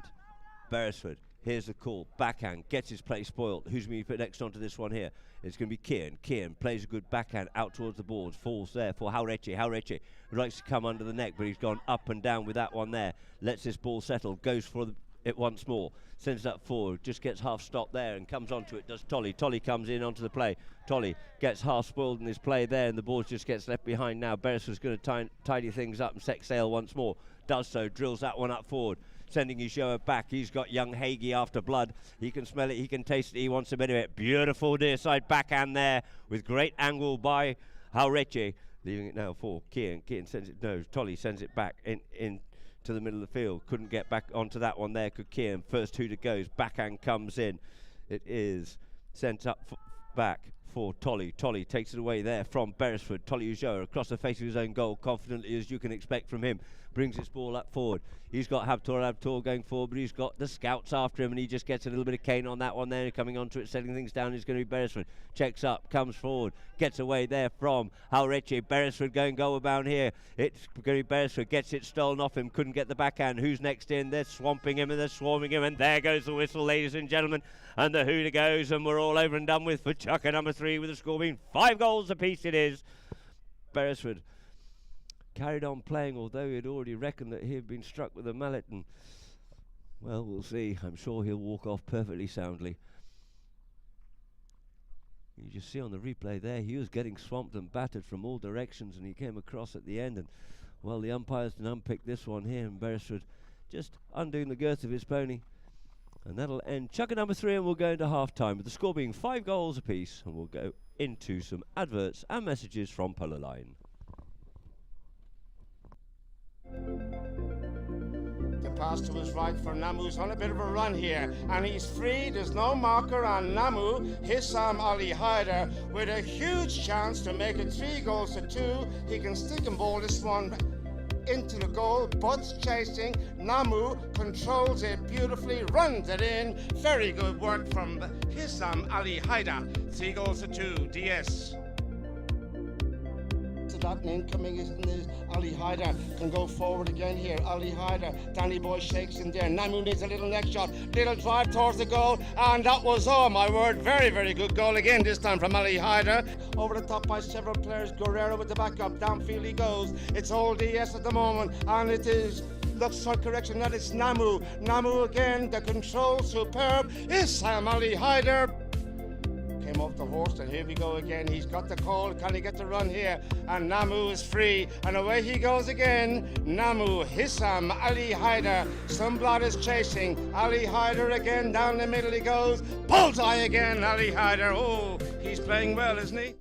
Beresford. Here's the call. Backhand gets his play spoiled. Who's going to be put next onto this one here? It's going to be Kieran. Kieran plays a good backhand out towards the boards. Falls there for Haureche. Haureche likes to come under the neck, but he's gone up and down with that one there. Lets this ball settle. Goes for it once more. Sends that forward. Just gets half stopped there and comes onto it. Does Tolly. Tolly comes in onto the play. Tolly gets half spoiled in his play there, and the ball just gets left behind now. Beresford's going to tidy things up and set sail once more. Does so. Drills that one up forward. Sending his shower back. He's got young Hagee after blood. He can smell it, he can taste it, he wants a bit of it. Beautiful near side backhand there with great angle by Haureche. Leaving it now for Kieran. Kieran sends it, no, Tolly sends it back in to the middle of the field. Couldn't get back onto that one there, could Kieran. First 2 to goes. Backhand comes in. It is sent up back for Tolly. Tolly takes it away there from Beresford. Tolly Ujoa across the face of his own goal, confidently as you can expect from him. Brings his ball up forward. He's got Habtoor going forward, but he's got the scouts after him, and he just gets a little bit of cane on that one there. Coming onto it, setting things down is going to be Beresford. Checks up, comes forward, gets away there from Haureche. Beresford going goal bound here. It's going to be Beresford, gets it stolen off him, couldn't get the backhand. Who's next in? They're swamping him and they're swarming him, and there goes the whistle, ladies and gentlemen. And the hooter goes, and we're all over and done with for chucker number 3, with the score being 5 goals apiece it is. Beresford carried on playing, although he had already reckoned that he had been struck with a mallet, and well, we'll see. I'm sure he'll walk off perfectly soundly. You just see on the replay there, he was getting swamped and battered from all directions, and he came across at the end, and well, the umpires didn't unpick this one here, and Beresford just undoing the girth of his pony, and that'll end chucker number 3, and we'll go into half time with the score being 5 goals apiece, and we'll go into some adverts and messages from Polo Line. The pass to his right for Namu's on a bit of a run here, and he's free. There's no marker on Namu. Hissam Ali Haider with a huge chance to make it 3 goals to 2. He can stick and ball this one into the goal. Butts chasing. Namu controls it beautifully, runs it in. Very good work from Hissam Ali Haider. 3 goals to 2. DS. That incoming is Ali Haider can go forward again here. Ali Haider, Danny Boy shakes in there. Namu needs a little next shot, little drive towards the goal, and that was, oh my word, very, very good goal again, this time from Ali Haider. Over the top by several players. Guerrero with the backup, downfield he goes. It's all DS at the moment, and it is, looks for correction, that is Namu. Namu again, the control superb. Issam Ali Haider came off the horse, and here we go again. He's got the call. Can he get the run here? And Namu is free, and away he goes again. Namu, Hissam Ali Haider. Some blood is chasing. Ali Haider again, down the middle he goes. Bullseye again, Ali Haider. Oh, he's playing well, isn't he?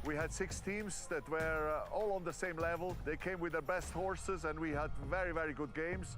We had 6 teams that were all on the same level. They came with their best horses and we had very, very good games.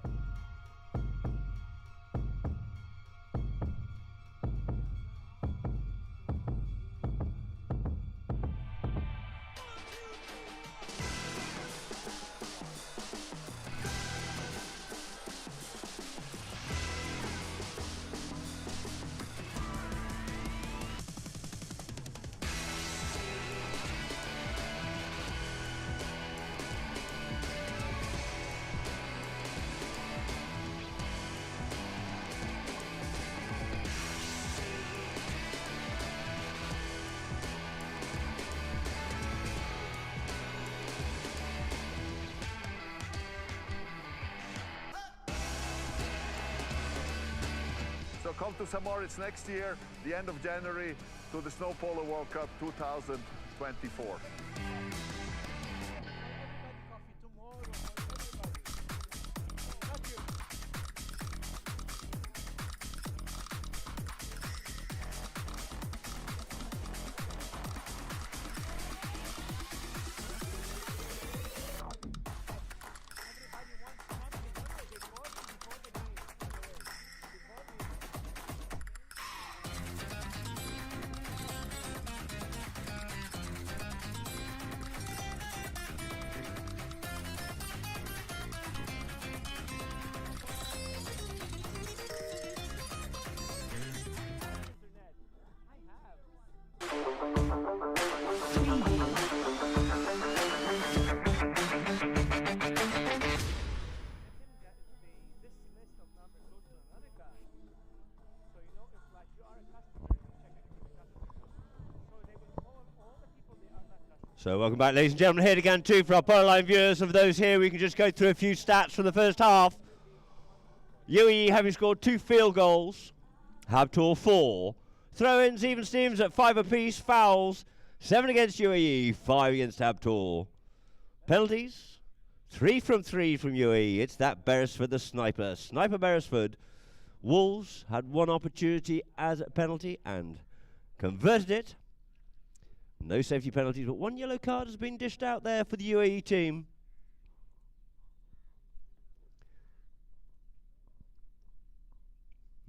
So come to St. Moritz next year, the end of January, to the Snow Polo World Cup 2024. So welcome back, ladies and gentlemen, here again too for our Polo Line viewers. Of those here, we can just go through a few stats from the first half. UAE having scored 2 field goals, Habtoor 4. Throw-ins, even Stevens at 5 apiece. Fouls, 7 against UAE, 5 against Habtoor. Penalties, 3 from UAE. It's that Beresford, the sniper. Sniper Beresford. Wolves had 1 opportunity as a penalty and converted it. No safety penalties, but 1 yellow card has been dished out there for the UAE team.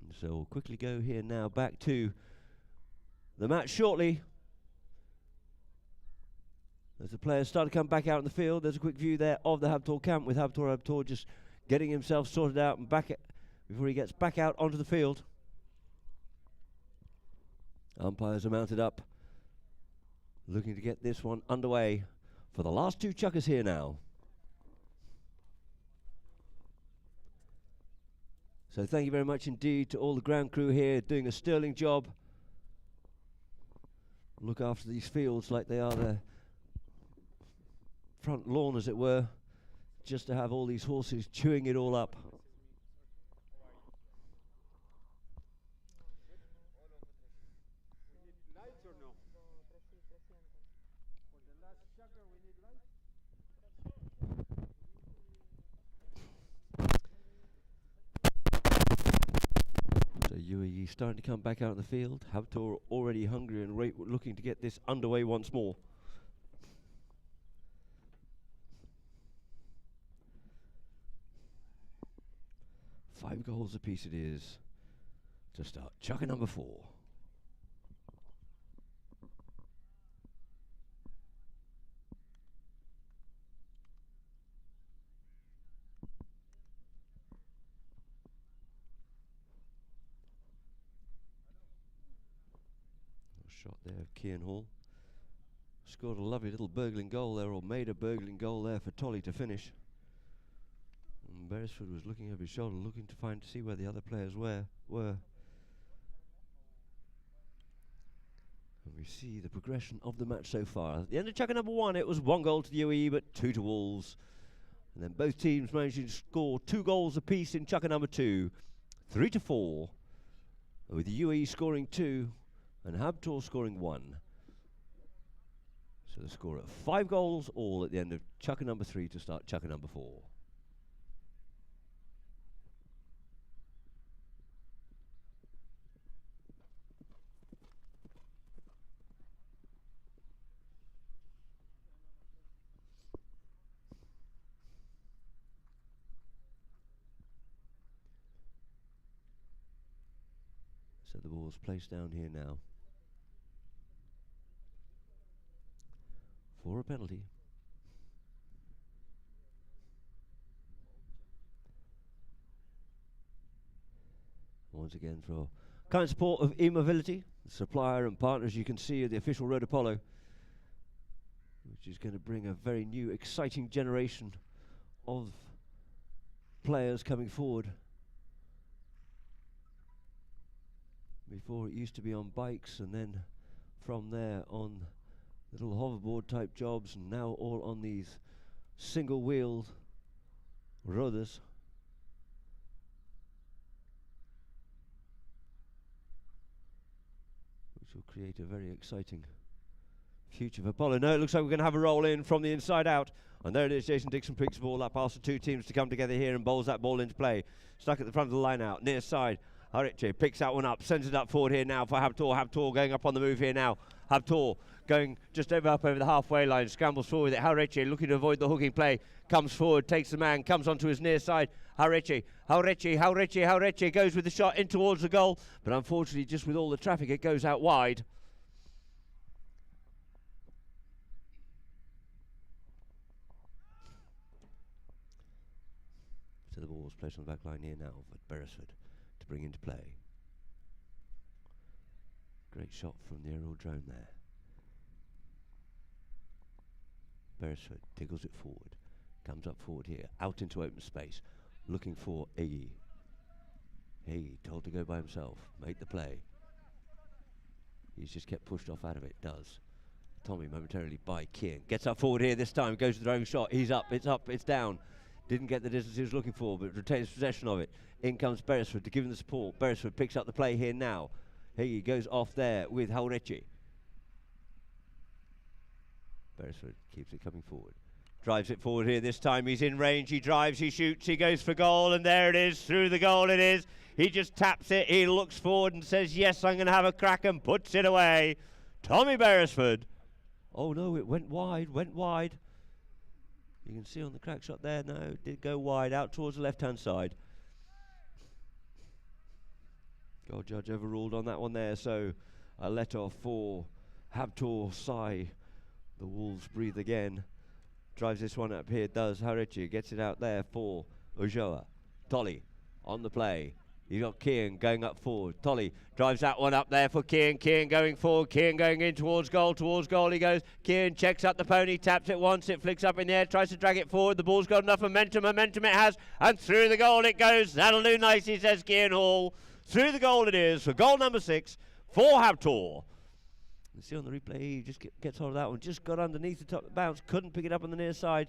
And so we'll quickly go here now back to the match shortly. As the players start to come back out in the field, there's a quick view there of the Habtoor camp with Habtoor just getting himself sorted out and back before he gets back out onto the field. Umpires are mounted up, looking to get this one underway for the last 2 chuckers here now. So thank you very much indeed to all the ground crew here doing a sterling job. Look after these fields like they are the front lawn, as it were, just to have all these horses chewing it all up. So UAE starting to come back out in the field. Habtoor already hungry and looking to get this underway once more. Five goals apiece it is to start chucker number 4. Shot there of Kian Hall. Scored a lovely little burgling goal there, or made a burgling goal there for Tolly to finish. And Beresford was looking over his shoulder, looking to see where the other players were. And we see the progression of the match so far. At the end of chucker number 1, it was 1 goal to the UAE, but 2 to Wolves. And then both teams managed to score 2 goals apiece in chucker number 2, 3 to 4. With the UAE scoring 2 and Habtoor scoring 1. So the score of 5 goals all at the end of chucker number 3 to start chucker number 4. So the ball's placed down here now for a penalty. Once again for kind support of e-mobility, the supplier and partners you can see at the official road of Polo, which is going to bring a very new, exciting generation of players coming forward. Before it used to be on bikes, and then from there on little hoverboard type jobs, and now all on these single wheeled rodas. Which will create a very exciting future for Polo. No, it looks like we're going to have a roll in from the inside out. And there it is, Jason Dixon picks the ball up, asks the two teams to come together here and bowls that ball into play. Stuck at the front of the line out, near side. Hariche picks that one up, sends it up forward here now for Habtoor. Habtoor going up on the move here now. Habtoor going just up over the halfway line, scrambles forward with it. Hariche looking to avoid the hooking play, comes forward, takes the man, comes onto his near side. Hariche goes with the shot in towards the goal, but unfortunately just with all the traffic it goes out wide. So the ball's placed on the back line here now for Beresford to bring into play. Great shot from the aerial drone there. Beresford tickles it forward, comes up forward here, out into open space, looking for Iggy. Iggy told to go by himself, make the play. He's just kept pushed off out of it, does. Tommy momentarily by Kian, gets up forward here this time, goes to the own shot, he's up, it's down. Didn't get the distance he was looking for, but retains possession of it. In comes Beresford to give him the support. Beresford picks up the play here now. He goes off there with Haurechi. Beresford keeps it coming forward. Drives it forward here this time. He's in range. He drives, he shoots, he goes for goal, and there it is. Through the goal it is. He just taps it. He looks forward and says, yes, I'm going to have a crack, and puts it away. Tommy Beresford. Oh no, it went wide, You can see on the crack shot there, no, it did go wide, out towards the left-hand side. Goal judge overruled on that one there, so a let off for Habtoor Sai. The Wolves breathe again. Drives this one up here, does Harichi, gets it out there for Ujoa. Tolly on the play. You've got Kian going up forward. Tolly drives that one up there for Kian. Kian going forward. Kian going in towards goal. Towards goal he goes. Kian checks up the pony, taps it once. It flicks up in the air, tries to drag it forward. The ball's got enough momentum. Momentum it has. And through the goal it goes. That'll do nicely, says Kian Hall. Through the goal it is for goal number 6 for Habtoor. You see on the replay, he just gets hold of that one. Just got underneath the top of the bounce. Couldn't pick it up on the near side.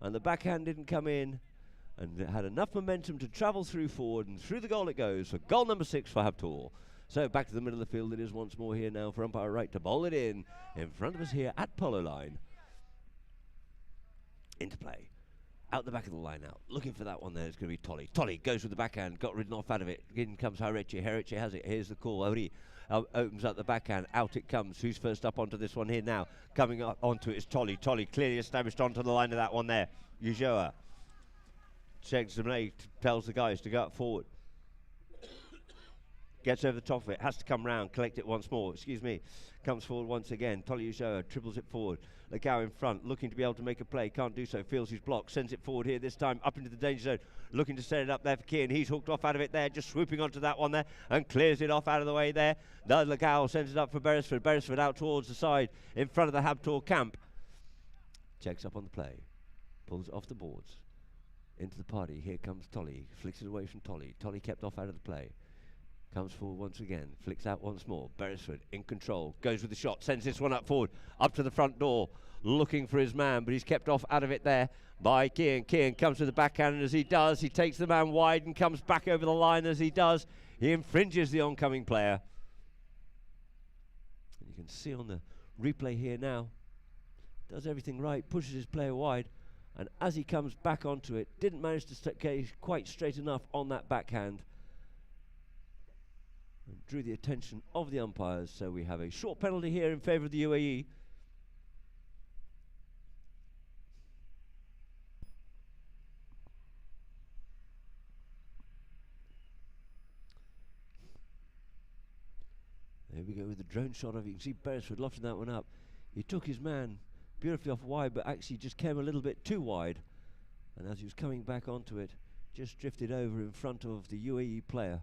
And the backhand didn't come in. And it had enough momentum to travel through forward, and through the goal it goes for goal number 6 for Habtoor. So back to the middle of the field it is once more here now for umpire Wright to bowl it in front of us here at Polo line. Into play. Out the back of the line out. Looking for that one there. It's going to be Tolly. Tolly goes with the backhand. Got ridden off out of it. In comes Harichi. Harichi has it. Here's the call. Ori opens up the backhand. Out it comes. Who's first up onto this one here now? Coming up onto it is Tolly. Tolly clearly established onto the line of that one there. Ujoa. Checks the blade, tells the guys to go up forward. Gets over the top of it, has to come round, collect it once more, comes forward once again. Tolly Ujoa triples it forward. Legao in front, looking to be able to make a play, can't do so, feels his block, sends it forward here this time, up into the danger zone, looking to set it up there for Kian. He's hooked off out of it there, just swooping onto that one there, and clears it off out of the way there. Legao sends it up for Beresford. Beresford out towards the side, in front of the Habtoor camp. Checks up on the play, pulls it off the boards. Into the party, here comes Tolly, flicks it away from Tolly. Tolly kept off out of the play. Comes forward once again, flicks out once more. Beresford in control, goes with the shot, sends this one up forward, up to the front door, looking for his man, but he's kept off out of it there by Kian. Kian comes to the backhand, and as he does, he takes the man wide and comes back over the line. As he does, he infringes the oncoming player. And you can see on the replay here now, does everything right, pushes his player wide. And as he comes back onto it, didn't manage to stay quite straight enough on that backhand. And drew the attention of the umpires, so we have a short penalty here in favour of the UAE. There we go with the drone shot of it. You can see Beresford lofting that one up. He took his man beautifully off wide, but actually just came a little bit too wide. And as he was coming back onto it, just drifted over in front of the UAE player.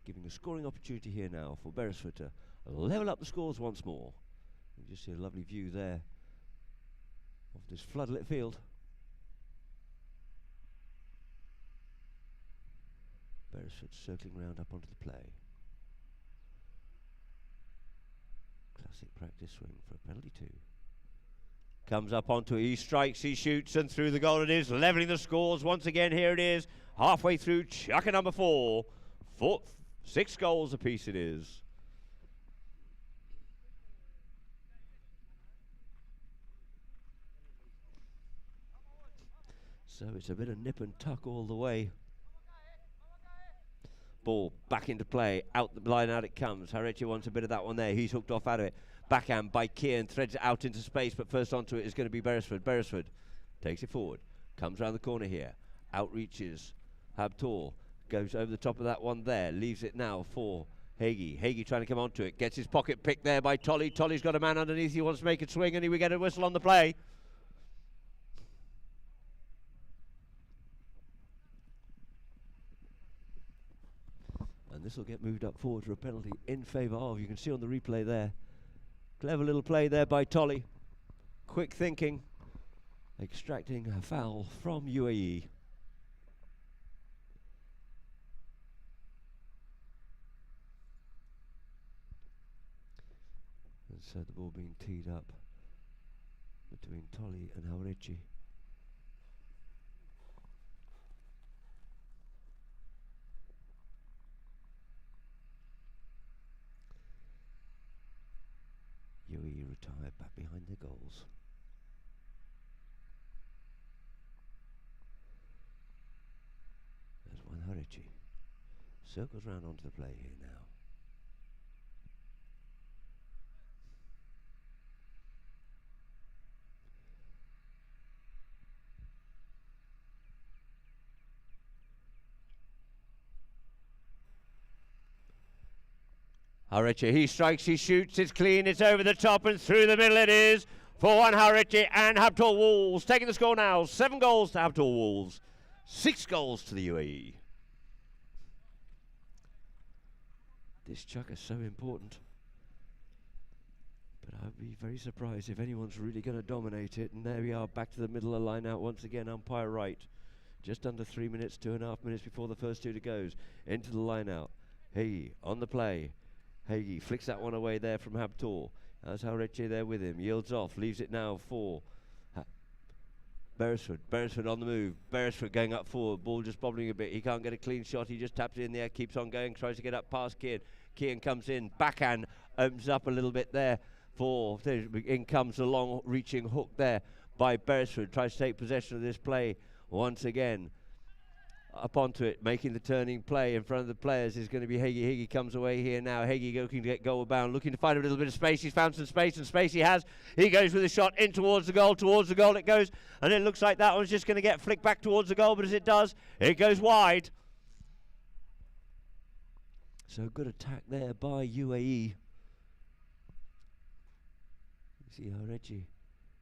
Giving a scoring opportunity here now for Beresford to level up the scores once more. You just see a lovely view there of this floodlit field. Beresford circling round up onto the play. Classic practice swing for a penalty too. Comes up onto it, he strikes, he shoots, and through the goal it is, levelling the scores once again. Here it is, halfway through, chucker number 4. 6 goals apiece it is. So it's a bit of nip and tuck all the way. Ball back into play, out the line, out it comes. Harechi wants a bit of that one there. He's hooked off out of it. Backhand by Kian, threads it out into space, but first onto it is going to be Beresford. Beresford takes it forward, comes around the corner here, outreaches. Habtoor goes over the top of that one there, leaves it now for Hagee. Hagee trying to come onto it, gets his pocket picked there by Tolly. Tolly's got a man underneath, he wants to make it swing, and we get a whistle on the play. And this will get moved up forward for a penalty in favour of, you can see on the replay there. Clever little play there by Tolly. Quick thinking, extracting a foul from UAE. And so the ball being teed up between Tolly and Harechi. UAE retired back behind their goals. There's one Harechi. Circles round onto the play here now. Harechi, he strikes, he shoots, it's clean, it's over the top and through the middle it is. 4-1 Harechi and Habtoor Wolves taking the score now. 7 goals to Habtoor Wolves, 6 goals to the UAE. This chuck is so important. But I'd be very surprised if anyone's really going to dominate it. And there we are, back to the middle of the line out once again, umpire right. Just under 3 minutes, 2.5 minutes before the first 2 to goes. Into the line out. Hagee on the play. Hagee flicks that one away there from Habtoor. That's Harechi there with him. Yields off, leaves it now for Beresford. Beresford on the move. Beresford going up forward. Ball just bobbling a bit. He can't get a clean shot. He just taps it in the air, keeps on going, tries to get up past Kian. Kian comes in. Backhand opens up a little bit there for. In comes the long reaching hook there by Beresford. Tries to take possession of this play once again. Up onto it, making the turning play in front of the players is going to be Hagee. Hagee comes away here now. Hagee looking to get goal bound, looking to find a little bit of space. He's found some space, and space he has. He goes with a shot in towards the goal it goes, and it looks like that one's just going to get flicked back towards the goal, but as it does, it goes wide. So good attack there by UAE. You see Harechi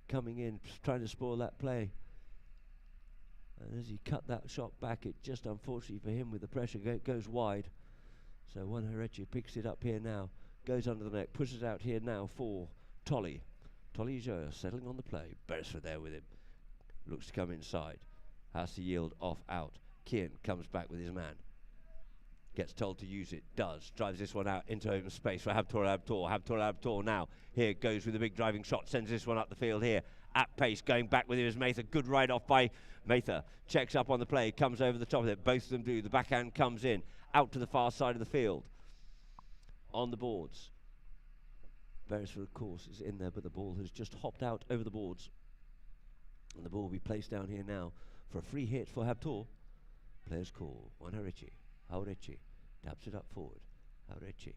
coming in, trying to spoil that play. And as he cut that shot back, it just unfortunately for him with the pressure goes wide. So one Harechi picks it up here now, goes under the net, pushes out here now for Tolly. Tolly Joa settling on the play. Beresford there with him. Looks to come inside. Has to yield off out. Kian comes back with his man. Gets told to use it, does. Drives this one out into open space for Habtoor now. Here goes with a big driving shot, sends this one up the field here. At pace, going back with him is Mather. Good ride off by Mather. Checks up on the play, comes over the top of it. Both of them do. The backhand comes in, out to the far side of the field. On the boards. Beresford, of course, is in there, but the ball has just hopped out over the boards. And the ball will be placed down here now for a free hit for Habtoor. Players call. One Harechi. Harechi taps it up forward. Harechi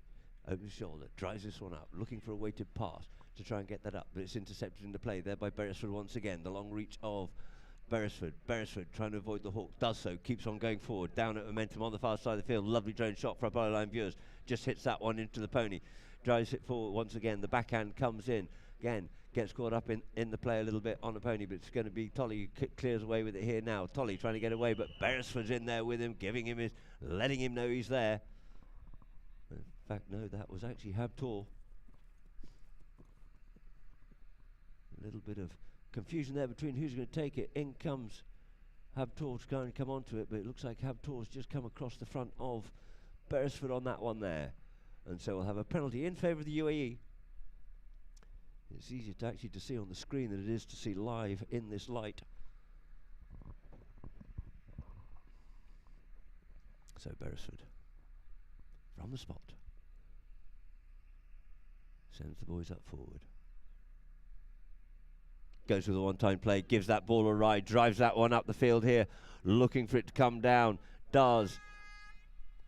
opens shoulder, drives this one up, looking for a weighted pass to try and get that up, but it's intercepted into play there by Beresford once again. The long reach of Beresford trying to avoid the hook, does so, keeps on going forward, down at momentum on the far side of the field. Lovely drone shot for our Polo line viewers. Just hits that one into the pony. Drives it forward once again. The backhand comes in. Again, gets caught up in the play a little bit on the pony, but it's going to be Tolly who clears away with it here now. Tolly trying to get away, but Beresford's in there with him, letting him know he's there. In fact, no, that was actually Habtoor. A little bit of confusion there between who's going to take it. In comes Habtoor to go and come onto it, but it looks like Habtoor's just come across the front of Beresford on that one there. And so we'll have a penalty in favour of the UAE. It's easier to actually to see on the screen than it is to see live in this light. So Beresford from the spot sends the boys up forward. Goes with a one-time play, gives that ball a ride, drives that one up the field here, looking for it to come down. Does.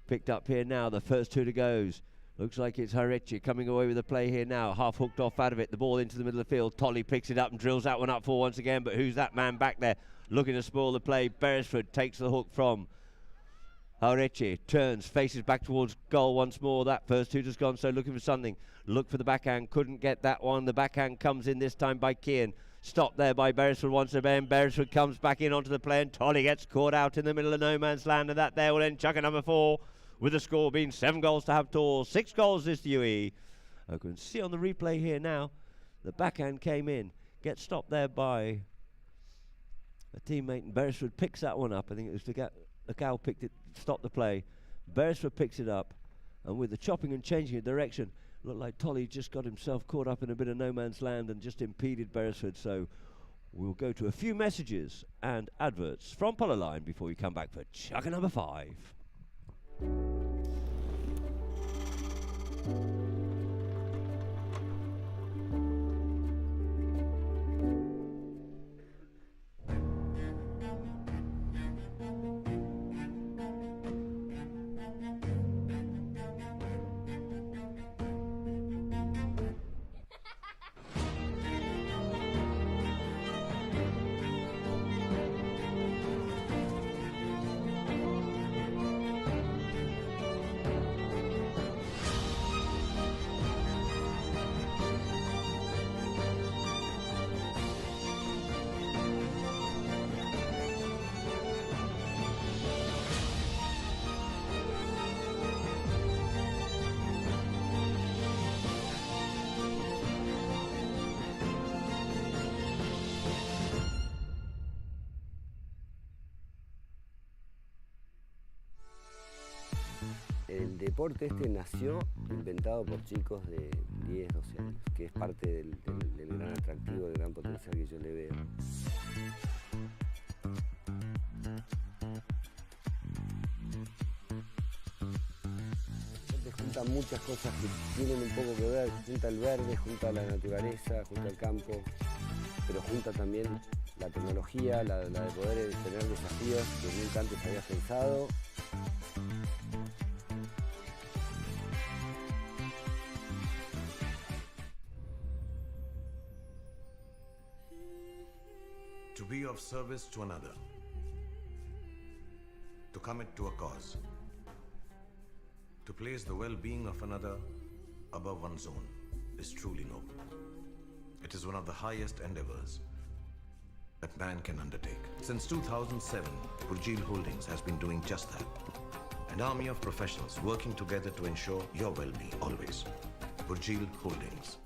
Picked up here now, the first two to goes. Looks like it's Harechi coming away with the play here now. Half hooked off out of it. The ball into the middle of the field. Tolly picks it up and drills that one up for once again. But who's that man back there looking to spoil the play? Beresford takes the hook from Harechi. Turns, faces back towards goal once more. That first two just gone, so looking for something. Look for the backhand. Couldn't get that one. The backhand comes in this time by Kian. Stopped there by Beresford once again. Beresford comes back in onto the play and Tolly gets caught out in the middle of no man's land. And that there will end chucker number 4. With the score being 7 goals to Habtoor, 6 goals this UAE. I can see on the replay here now, the backhand came in, gets stopped there by a teammate, and Beresford picks that one up. I think it was the cow picked it, stopped the play. Beresford picks it up, and with the chopping and changing of direction, looked like Tolly just got himself caught up in a bit of no man's land and just impeded Beresford. So we'll go to a few messages and adverts from Polo Line before we come back for chucker number 5. El deporte este nació inventado por chicos de 10, 12 años, que es parte del gran atractivo, del gran potencial que yo le veo. Junta muchas cosas que tienen un poco que ver, junta el verde, junta la naturaleza, junta el campo, pero junta también la tecnología, la de poder tener desafíos que nunca antes había pensado. To be of service to another, to commit to a cause, to place the well-being of another above one's own is truly noble. It is one of the highest endeavors that man can undertake. Since 2007, Burjeel Holdings has been doing just that. An army of professionals working together to ensure your well-being always. Burjeel Holdings.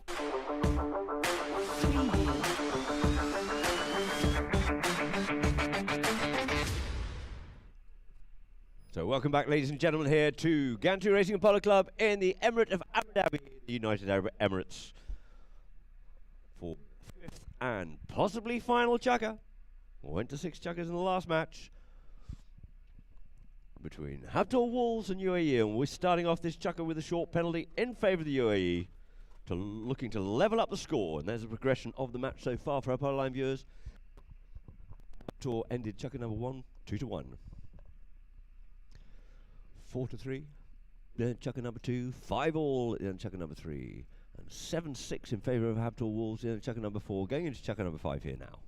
So welcome back, ladies and gentlemen, here to Ghantoot Racing and Polo Club in the Emirate of Abu Dhabi, the United Arab Emirates, for 5th and possibly final chukker. Went to 6 chukkers in the last match between Habtoor Wolves and UAE, and we're starting off this chukker with a short penalty in favour of the UAE, looking to level up the score. And there's a progression of the match so far for our Polo Line viewers. Habtoor ended chukker number 1, 2-1. 4-3, then chukker number 2, 5-all in chukker number 3, and 7-6 in favour of Habtoor Wolves in chukker number 4, going into chukker number 5 here now.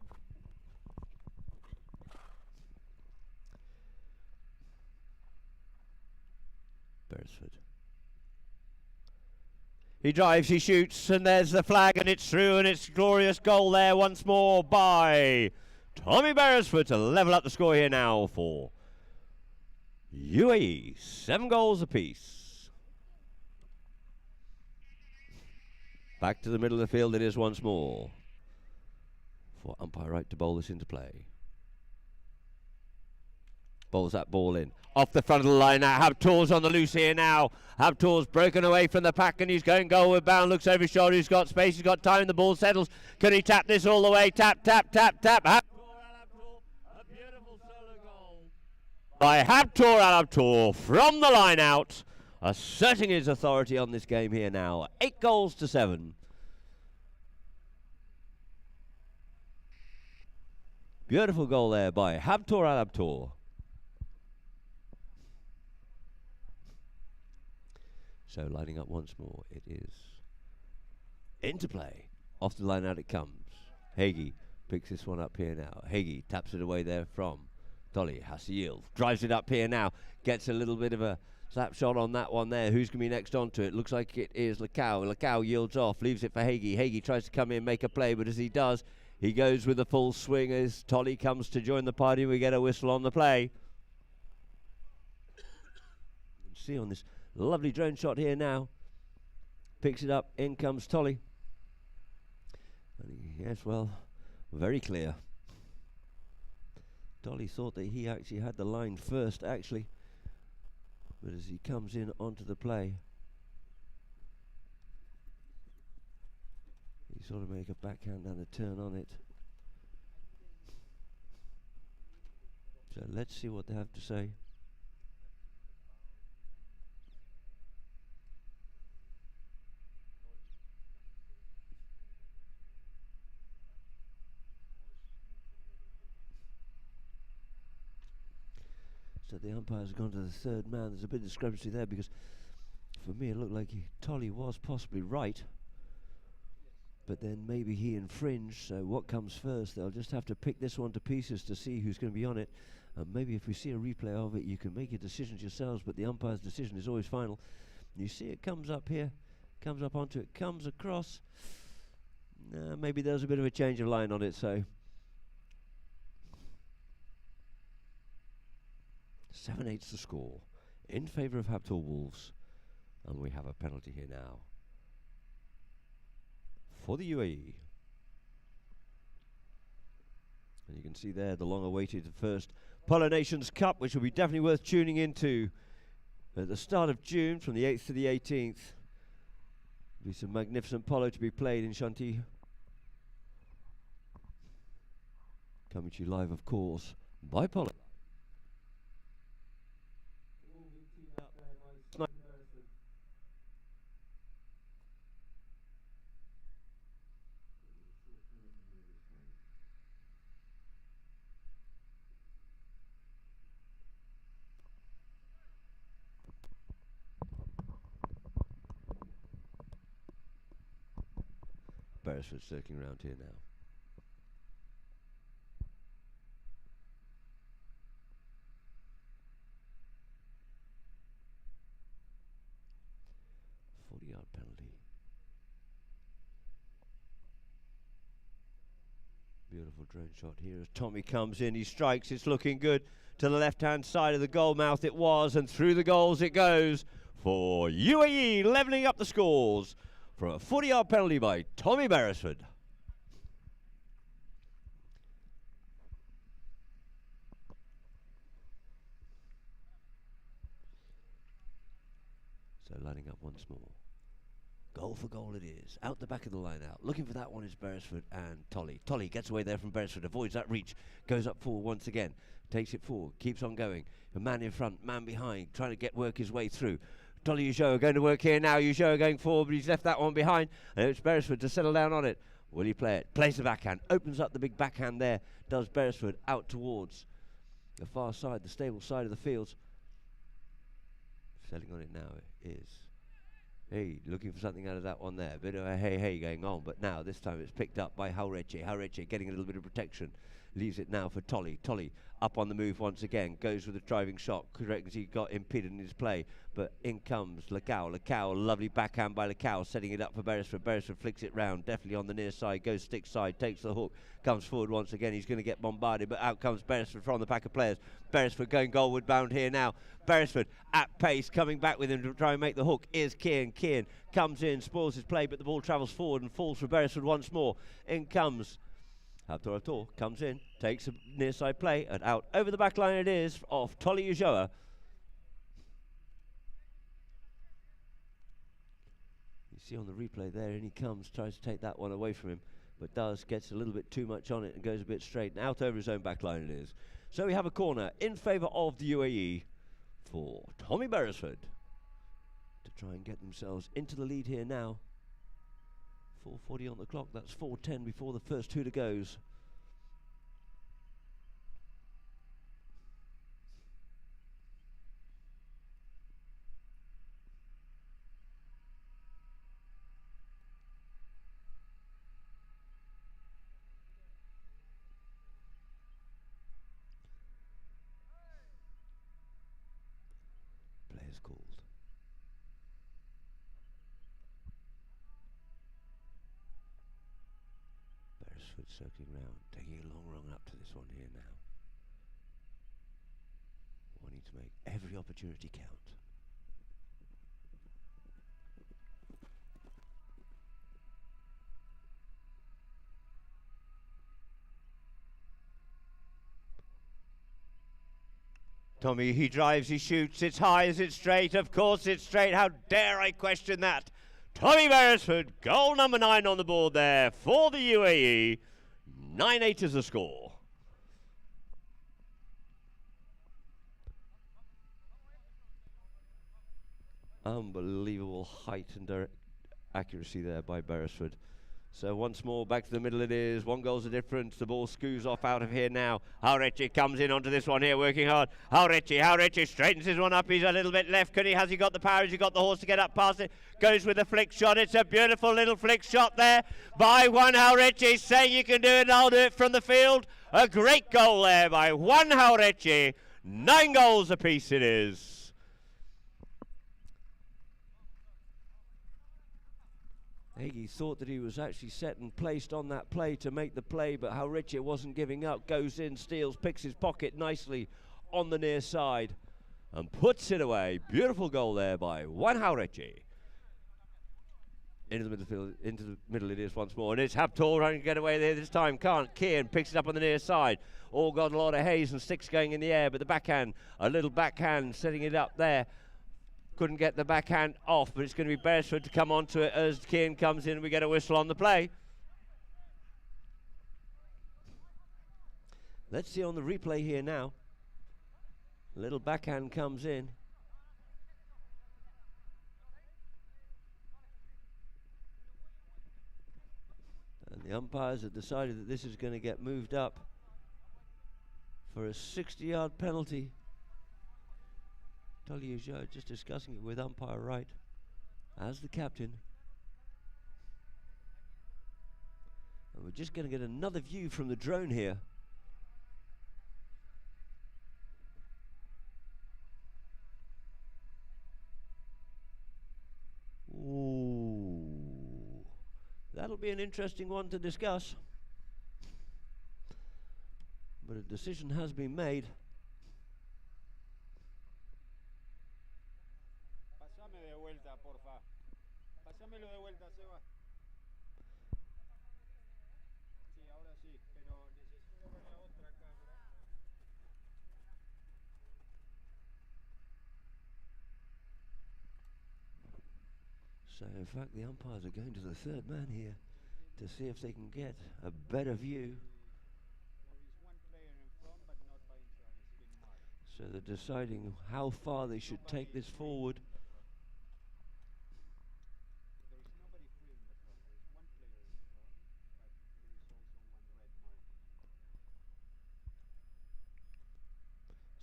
He drives, he shoots, and there's the flag, and it's through, and it's glorious goal there once more by Tommy Beresford to level up the score here now for UAE. 7 goals apiece. Back to the middle of the field it is once more for umpire right to bowl this into play. Bowls that ball in. Off the front of the line now. Habtoor's on the loose here now. Habtoor's broken away from the pack and he's going goalward bound. Looks over his shoulder. He's got space. He's got time. The ball settles. Can he tap this all the way? Tap, tap, tap, tap. Habtoor, a beautiful solo goal by Habtoor from the line out, asserting his authority on this game here now. 8 goals to 7. Beautiful goal there by Habtoor. So lining up once more, it is into play. Off the line out it comes. Hagee picks this one up here now. Hagee taps it away there from Tolly. Has to yield. Drives it up here now. Gets a little bit of a slap shot on that one there. Who's going to be next onto it? Looks like it is Lecau. Lecau yields off. Leaves it for Hagee. Hagee tries to come in, make a play, but as he does, he goes with a full swing as Tolly comes to join the party. We get a whistle on the play. You can see on this lovely drone shot here now. Picks it up. In comes Tolly. Yes, well, very clear. Tolly thought that he actually had the line first, actually. But as he comes in onto the play, he sort of make a backhand and a turn on it. So let's see what they have to say. So the umpires have gone to the third man. There's a bit of discrepancy there because for me it looked like Tolly was possibly right, but then maybe he infringed. So what comes first? They'll just have to pick this one to pieces to see who's going to be on it, and maybe if we see a replay of it you can make your decisions yourselves, but the umpire's decision is always final. You see it comes up here, comes up onto it, comes across. Maybe there's a bit of a change of line on it, so 7-8's the score in favour of Habtoor Wolves, and we have a penalty here now for the UAE. And you can see there the long-awaited first Polo Nations Cup, which will be definitely worth tuning into at the start of June from the 8th to the 18th. Be some magnificent polo to be played in Shanti. Coming to you live, of course, by Polo. Beresford circling around here now. Yard penalty. Beautiful drone shot here as Tommy comes in. He strikes. It's looking good to the left-hand side of the goal mouth. It was, and through the goals it goes for UAE, levelling up the scores for a 40-yard penalty by Tommy Beresford. So lining up once more. Goal for goal it is. Out the back of the line out. Looking for that one is Beresford and Tolly. Tolly gets away there from Beresford, avoids that reach, goes up forward once again, takes it forward, keeps on going. A man in front, man behind, trying to work his way through. Tolly Ujoa going to work here now. Ujoa going forward, but he's left that one behind. And it's Beresford to settle down on it. Will he play it? Plays the backhand, opens up the big backhand there. Does Beresford out towards the far side, the stable side of the fields. Settling on it now is Hey, looking for something out of that one there. Bit of a hey going on, but now this time it's picked up by Haureche. Haureche getting a little bit of protection. Leaves it now for Tolly. Tolly up on the move once again. Goes with a driving shot. Correct, he got impeded in his play. But in comes Lacau. Lacau, lovely backhand by Lacau, setting it up for Beresford. Beresford flicks it round, definitely on the near side. Goes stick side, takes the hook, comes forward once again. He's going to get bombarded, but out comes Beresford from the pack of players. Beresford going goalward bound here now. Beresford at pace, coming back with him to try and make the hook is Kian. Kian comes in, spoils his play, but the ball travels forward and falls for Beresford once more. In comes Habtoor, comes in, takes a near side play, and out over the back line it is off Tolly Ujoa. You see on the replay there, and he comes, tries to take that one away from him, but gets a little bit too much on it and goes a bit straight, and out over his own back line it is. So we have a corner in favour of the UAE for Tommy Beresford to try and get themselves into the lead here now. 4:40 on the clock, that's 4:10 before the first hooter goes. Players called. Beresford circling round, taking a long run up to this one here now. Wanting to make every opportunity count. Tommy, he drives, he shoots, it's high, is it straight? Of course it's straight, how dare I question that? Tommy Beresford, goal number 9 on the board there for the UAE. 9-8 is the score. Unbelievable height and direct accuracy there by Beresford. So once more, back to the middle it is. 1 goal's the difference. The ball scoos off out of here now. Haurechi comes in onto this one here, working hard. Haurechi straightens his one up. He's a little bit left. Has he got the power? Has he got the horse to get up past it? Goes with a flick shot. It's a beautiful little flick shot there by one Haurechi, saying you can do it and I'll do it from the field. A great goal there by one Haurechi. 9 goals apiece it is. Hagee thought that he was actually set and placed on that play to make the play, but Haurechi wasn't giving up. Goes in, steals, picks his pocket nicely on the near side and puts it away. Beautiful goal there by one Haurechi. Into the middle it is once more, and it's Habtoor trying to get away there this time. Can't. Kian picks it up on the near side. All got a lot of haze and sticks going in the air, but the backhand, a little backhand setting it up there. Couldn't get the backhand off, but it's going to be Beresford to come onto it as Kian comes in and we get a whistle on the play. Let's see on the replay here now. A little backhand comes in. And the umpires have decided that this is going to get moved up for a 60-yard penalty. Tolly Ujoa just discussing it with umpire Wright as the captain. And we're just going to get another view from the drone here. Ooh, that'll be an interesting one to discuss. But a decision has been made. So in fact the umpires are going to the third man here to see if they can get a better view. So they're deciding how far they should take this forward.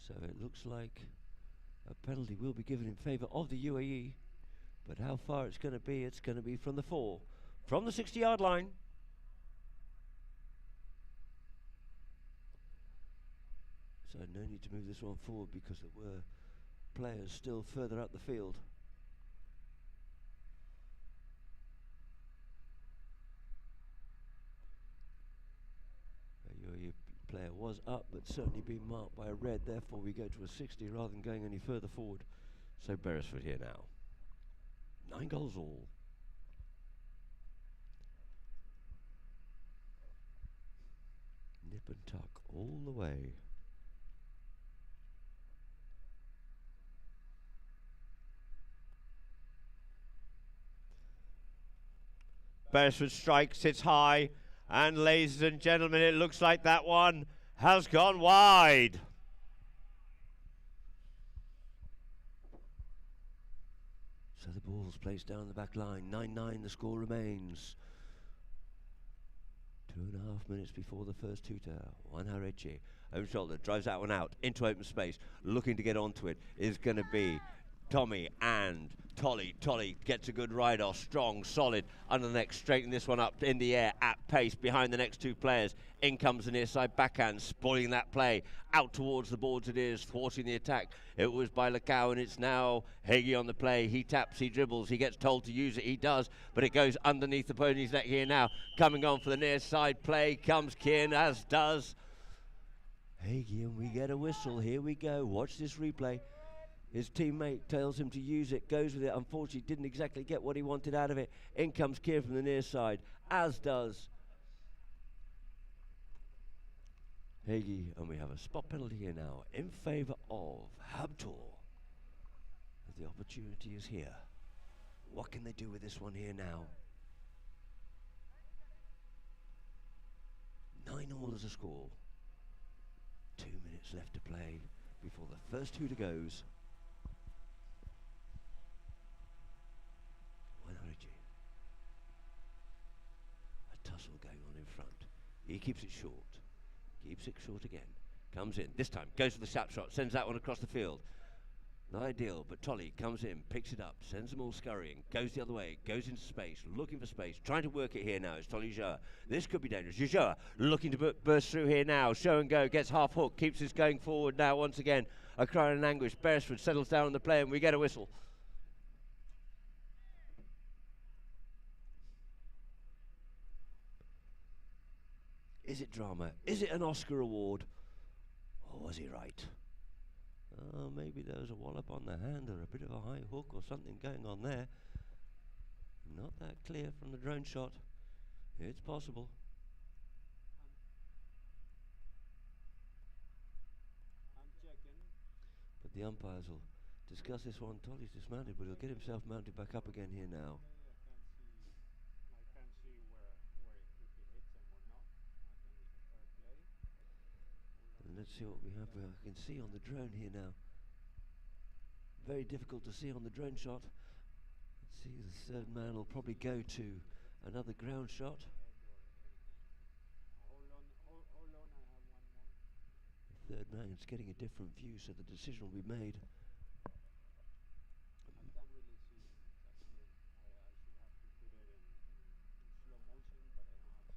So it looks like a penalty will be given in favour of the UAE, but how far it's going to be from the 4, from the 60-yard line. So no need to move this one forward because there were players still further up the field. Your player was up, but certainly being marked by a red. Therefore, we go to a 60 rather than going any further forward. So Beresford here now. 9 goals all. Nip and tuck all the way. Beresford strikes, hits high, and ladies and gentlemen, it looks like that one has gone wide. So the ball's placed down the back line. 9-9 the score remains. 2.5 minutes before the first tutor. Juan Hareche, over shoulder, drives that one out into open space. Looking to get onto it is going to be Tommy and Tolly. Tolly gets a good ride off, strong, solid, under the neck, straightening this one up in the air at pace behind the next two players. In comes the near side backhand, spoiling that play. Out towards the boards it is, thwarting the attack. It was by Lacau, and it's now Hagee on the play. He taps, he dribbles, he gets told to use it, he does, but it goes underneath the pony's neck here now. Coming on for the near side play comes Kian, as does Hagee, and we get a whistle. Here we go, watch this replay. His teammate tells him to use it, goes with it. Unfortunately, didn't exactly get what he wanted out of it. In comes Kier from the near side, as does Hagee. And we have a spot penalty here now in favour of Habtoor. The opportunity is here. What can they do with this one here now? 9-9 as a score. 2 minutes left to play before the first tutor goes. A tussle going on in front. He keeps it short. Keeps it short again. Comes in. This time goes for the snap shot. Sends that one across the field. Not ideal, but Tolly comes in, picks it up, sends them all scurrying, goes the other way, goes into space, looking for space, trying to work it here now. It's Tolly Joa. This could be dangerous. Joa looking to burst through here now. Show and go, gets half hook, keeps this going forward now once again. A cry in anguish. Beresford settles down on the play and we get a whistle. Is it drama? Is it an Oscar award? Or was he right? Oh, maybe there was a wallop on the hand or a bit of a high hook or something going on there. Not that clear from the drone shot. It's possible. I'm checking. But the umpires will discuss this one. Tolly's dismounted, but he'll get himself mounted back up again here now. I can see where if he hits him or not. I think it's a fair play. And let's see what we have. I can see on the drone here now. Very difficult to see on the drone shot. Let's see, the third man will probably go to another ground shot. Hold on, I have one more. The third man is getting a different view, so the decision will be made. I can't really see exactly. I should have to put it in slow motion, but I don't have slow motion.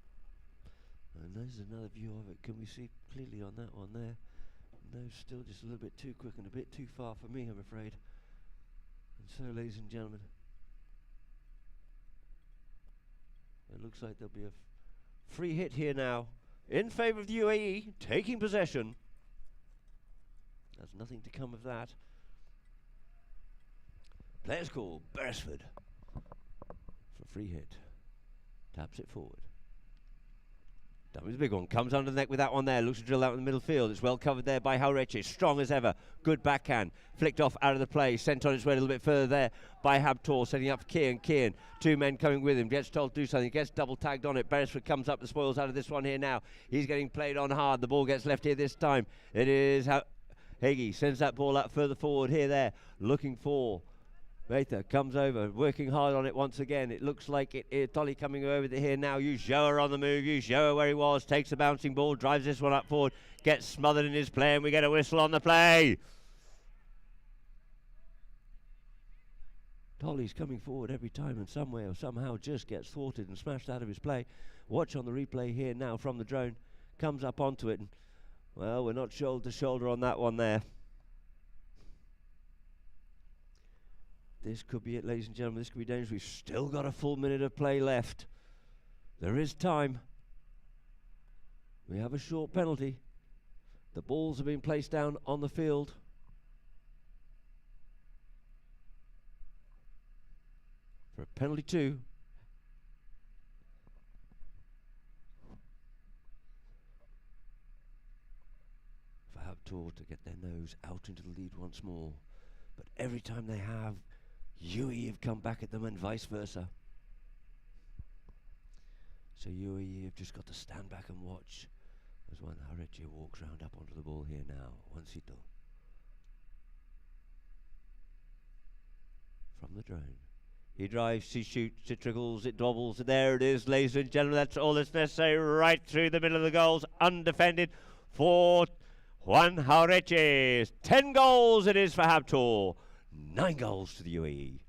And there's another view of it. Can we see clearly on that one there? No, still just a little bit too quick and a bit too far for me, I'm afraid. And so, ladies and gentlemen, it looks like there'll be a free hit here now in favour of the UAE, taking possession. There's nothing to come of that. Players call Beresford for a free hit. Taps it forward. Dummy's a big one. Comes under the neck with that one there. Looks to drill out in the middle field. It's well covered there by Haureche. Strong as ever. Good backhand. Flicked off out of the play. Sent on its way a little bit further there by Habtoor. Setting up for Kian. Kian. Two men coming with him. Gets told to do something. Gets double tagged on it. Beresford comes up the spoils out of this one here now. He's getting played on hard. The ball gets left here this time. It is Hagee. Sends that ball up further forward here there. Looking for Mather, comes over, working hard on it once again. It looks like Tolly coming over here now. Joa on the move. Joa where he was. Takes the bouncing ball. Drives this one up forward. Gets smothered in his play. And we get a whistle on the play. Tolly's coming forward every time and some way or somehow just gets thwarted and smashed out of his play. Watch on the replay here now from the drone. Comes up onto it. And, Well, we're not shoulder to shoulder on that one there. This could be it, ladies and gentlemen. This could be dangerous. We've still got a full minute of play left. There is time. We have a short penalty. The balls are being placed down on the field. For a penalty 2. For Habtoor to get their nose out into the lead once more. But every time they have, UAE have come back at them and vice versa. So UAE have just got to stand back and watch as one Hareche walks round up onto the ball here now. Juancito. From the drone. He drives, he shoots, it trickles, it doubles, and there it is, ladies and gentlemen. That's all that's necessary, right through the middle of the goals, undefended for Juan Hareche. 10 goals it is for Habtoor. 9 goals to the UAE.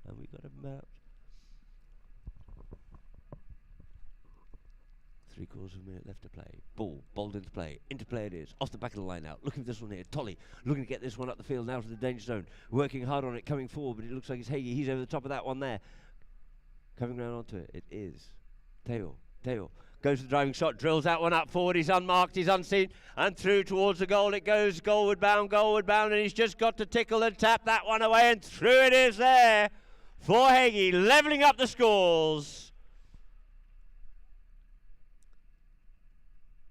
And we've got about 3/4 of a minute left to play. Ball, bowled into play. Into play it is. Off the back of the line out. Looking for this one here. Tolly looking to get this one up the field now to the danger zone. Working hard on it, coming forward, but it looks like it's Hagee. He's over the top of that one there. Coming round onto it. It is Teo. Goes to the driving shot, drills that one up forward. He's unmarked, he's unseen, and through towards the goal it goes. Goalward bound, and he's just got to tickle and tap that one away, and through it is there for Hagee, levelling up the scores.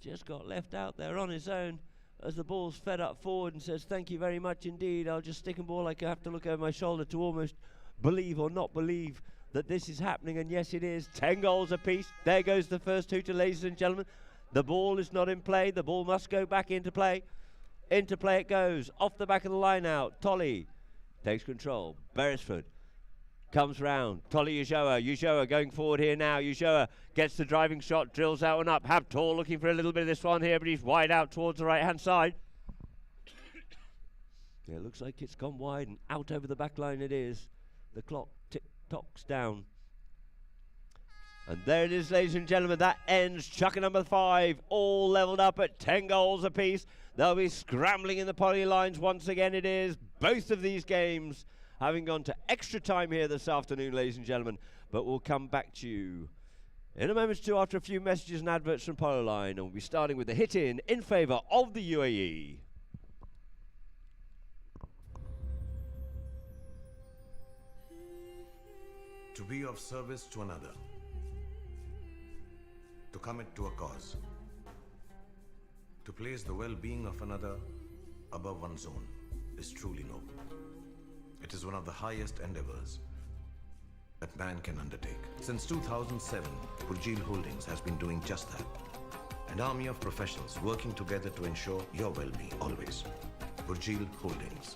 Just got left out there on his own as the ball's fed up forward and says, thank you very much indeed. I'll just stick and ball like I have to look over my shoulder to almost believe or not believe that this is happening, and yes it is. 10 goals apiece. There goes the first 2 to ladies and gentlemen. The ball is not in play. The ball must go back into play. Into play it goes. Off the back of the line out. Tolly takes control. Beresford comes round. Tolly Ulloa going forward here now. Ulloa gets the driving shot, drills that one up. Habtoor looking for a little bit of this one here, but he's wide out towards the right hand side. Yeah, it looks like it's gone wide and out over the back line it is. The clock tick-tocks down. And there it is, ladies and gentlemen. That ends chucker number 5, all levelled up at 10 goals apiece. They'll be scrambling in the poly lines once again it is. Both of these games having gone to extra time here this afternoon, ladies and gentlemen. But we'll come back to you in a moment or two after a few messages and adverts from Polo Line. And we'll be starting with the hit-in favour of the UAE. To be of service to another, to commit to a cause, to place the well-being of another above one's own is truly noble. It is one of the highest endeavors that man can undertake. Since 2007, Burjeel Holdings has been doing just that. An army of professionals working together to ensure your well-being always. Burjeel Holdings.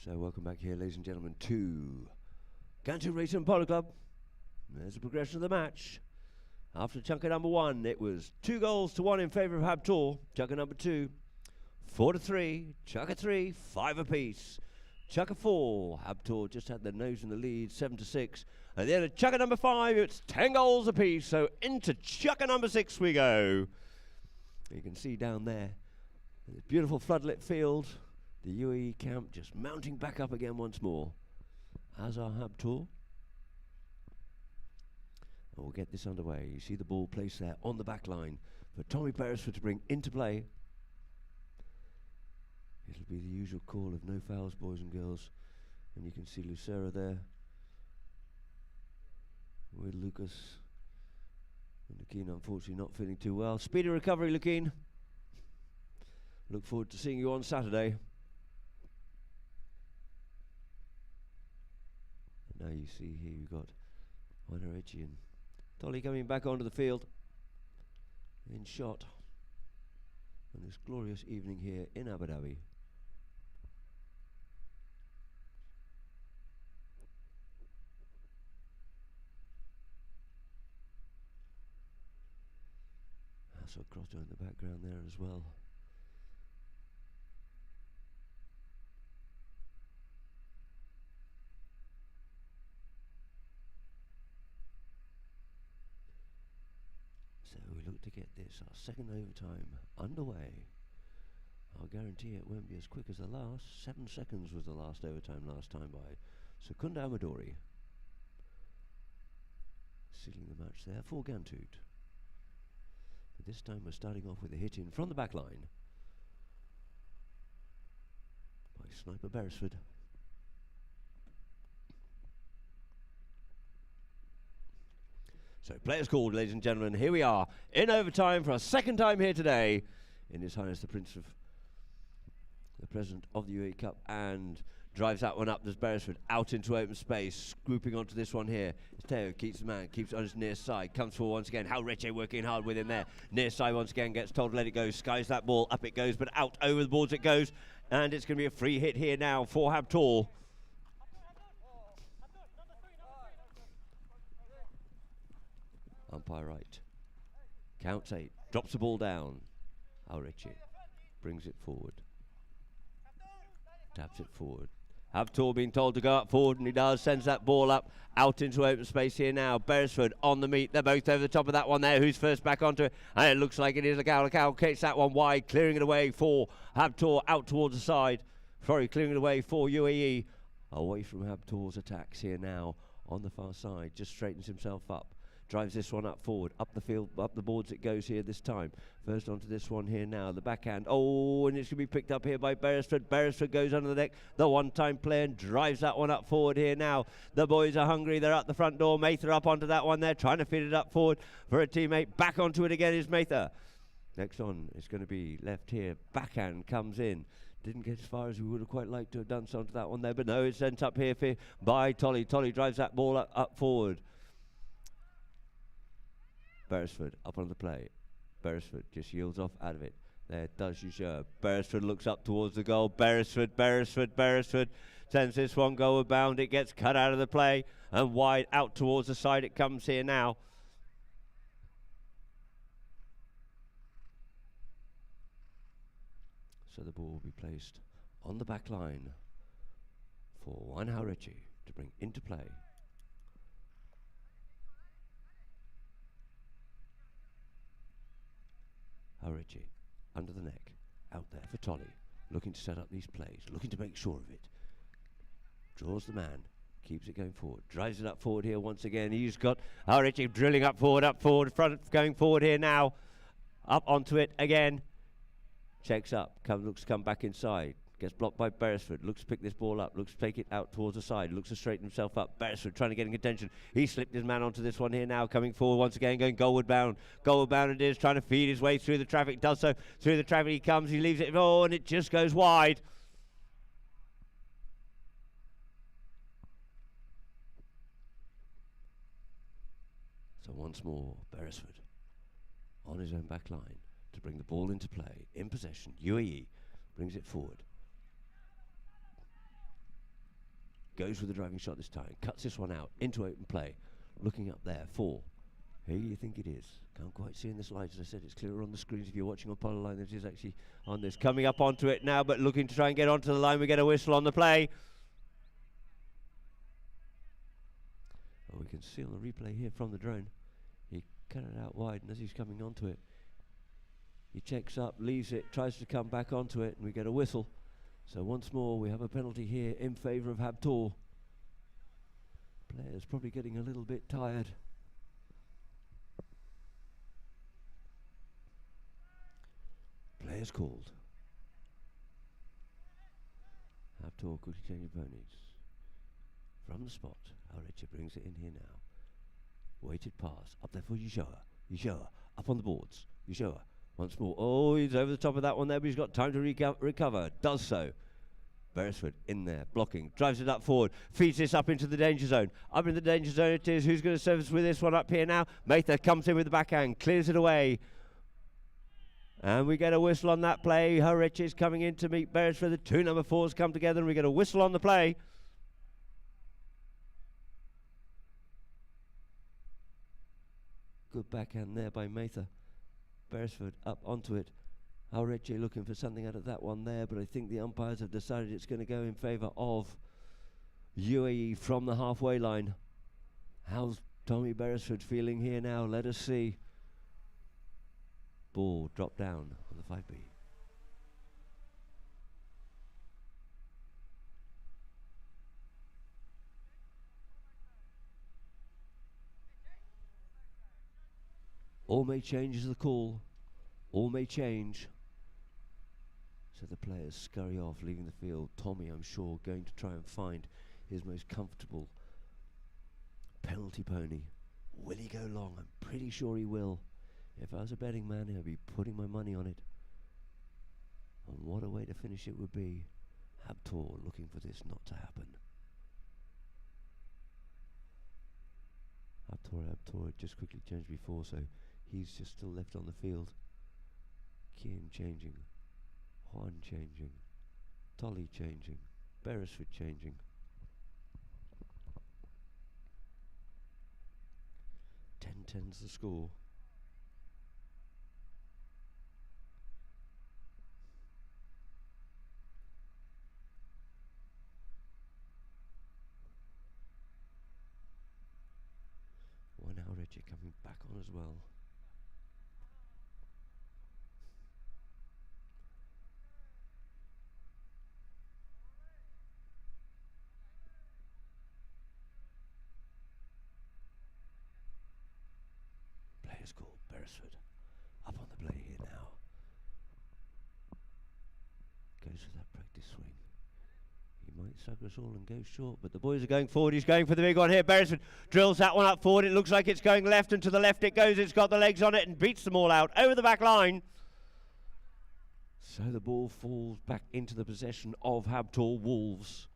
So welcome back here, ladies and gentlemen, to Ghantoot Race and Polo Club. There's a progression of the match. After chunker number 1, it was 2-1 in favour of Habtoor. Chunker number 2, 4-3. Chunker 3, 5 apiece. Chunker 4, Habtoor just had the nose in the lead, 7-6. And then at chunker number 5, it's 10 goals apiece. So into chunker number 6 we go. You can see down there, this beautiful floodlit field, the UAE camp just mounting back up again once more. As our Habtoor. We'll get this underway. You see the ball placed there on the back line for Tommy Beresford to bring into play. It'll be the usual call of no fouls, boys and girls. And you can see Lucera there with Lucas. And Lukeen unfortunately not feeling too well. Speedy recovery, Lukeen. Look forward to seeing you on Saturday. And now you see here you've got Wanarechi and Dolly coming back onto the field in shot on this glorious evening here in Abu Dhabi. Hassel Grotto in the background there as well. So we look to get this, our second overtime, underway. I'll guarantee it won't be as quick as the last. 7 seconds was the last overtime last time by Secunda Amadori. Sealing the match there for Ghantoot. But this time we're starting off with a hit in from the back line by Sniper Beresford. So players called, ladies and gentlemen. Here we are in overtime for a second time here today. In His Highness the President of the UAE Cup, and drives that one up. There's Beresford out into open space, scooping onto this one here. Teo keeps the man, keeps it on his near side, comes forward once again. Habtoor working hard with him there. Near side once again, gets told to let it go, skies that ball, up it goes, but out over the boards it goes. And it's going to be a free hit here now for Habtoor. Umpire right. Counts 8. Drops the ball down. Habtoor brings it forward. Taps it forward. Habtoor being told to go up forward, and he does. Sends that ball up out into open space here now. Beresford on the meet. They're both over the top of that one there. Who's first back onto it? And it looks like it is Lacau. Kicks that one wide, clearing it away for Habtoor out towards the side. Sorry, clearing it away for UAE. Away from Habtoor's attacks here now on the far side. Just straightens himself up. Drives this one up forward, up the field, up the boards it goes here this time. First onto this one here now, the backhand. Oh, and it's going to be picked up here by Beresford. Beresford goes under the deck, the one-time play, and drives that one up forward here now. The boys are hungry, they're at the front door. Mather up onto that one there, trying to feed it up forward for a teammate. Back onto it again is Mather. Next on is going to be left here. Backhand comes in. Didn't get as far as we would have quite liked to have done so onto that one there, but no, it's sent up here by Tolly. Tolly drives that ball up forward. Beresford up on the play. Beresford just yields off out of it. There does Ushur. Beresford looks up towards the goal. Beresford sends this one goal bound. It gets cut out of the play and wide out towards the side. It comes here now. So the ball will be placed on the back line for Habtoor to bring into play. Habtoor under the neck, out there for Tolly, looking to set up these plays, looking to make sure of it. Draws the man, keeps it going forward, drives it up forward here once again. He's got Habtoor drilling up forward, front, going forward here now. Up onto it again. Checks up, looks to come back inside. Gets blocked by Beresford, looks to pick this ball up, looks to take it out towards the side, looks to straighten himself up. Beresford trying to get in contention. He slipped his man onto this one here now, coming forward once again, going goalward bound. Goalward bound it is, trying to feed his way through the traffic, does so. Through the traffic he comes, he leaves it, oh, and it just goes wide. So once more, Beresford on his own back line to bring the ball into play, in possession. UAE brings it forward. goes with the driving shot this time, cuts this one out into open play, looking up there for who you think it is. Can't quite see in the slides. As I said, it's clearer on the screens if you're watching on Polo line than it is actually on this. Coming up onto it now, but looking to try and get onto the line. We get a whistle on the play. Oh, we can see on the replay here from the drone. He cut it out wide, and as he's coming onto it, he checks up, leaves it, tries to come back onto it, and we get a whistle. So once more, we have a penalty here in favour of Habtoor. Players probably getting a little bit tired. Players called. Habtoor quickly changing ponies. From the spot, Auriche brings it in here now. Weighted pass, up there for Yeshoa. Yeshoa, up on the boards. Yeshoa, once more. Oh, he's over the top of that one there, but he's got time to recover. Does so. Beresford in there, blocking, drives it up forward, feeds this up into the danger zone. Up in the danger zone it is. Who's going to service with this one up here now? Mather comes in with the backhand, clears it away. And we get a whistle on that play. Auriche is coming in to meet Beresford. The two number 4s come together and we get a whistle on the play. Good backhand there by Mather. Beresford up onto it. Auriche looking for something out of that one there, but I think the umpires have decided it's going to go in favour of UAE from the halfway line. How's Tommy Beresford feeling here now? Let us see. Ball dropped down on the 5B. All may change is the call. All may change. So the players scurry off, leaving the field. Tommy, I'm sure, going to try and find his most comfortable penalty pony. Will he go long? I'm pretty sure he will. If I was a betting man, I'd be putting my money on it. And what a way to finish it would be. Habtoor looking for this not to happen. Habtoor had just quickly changed before, so he's just still left on the field. Kim changing. Juan changing. Tolly changing. Beresford changing. 10-10's the score. Auriche coming back on as well. Players called. Beresford up on the play here now. Goes for that practice swing. He might sucker us all and go short, but the boys are going forward. He's going for the big one here. Beresford drills that one up forward. It looks like it's going left, and to the left it goes. It's got the legs on it and beats them all out over the back line. So the ball falls back into the possession of Habtoor Wolves.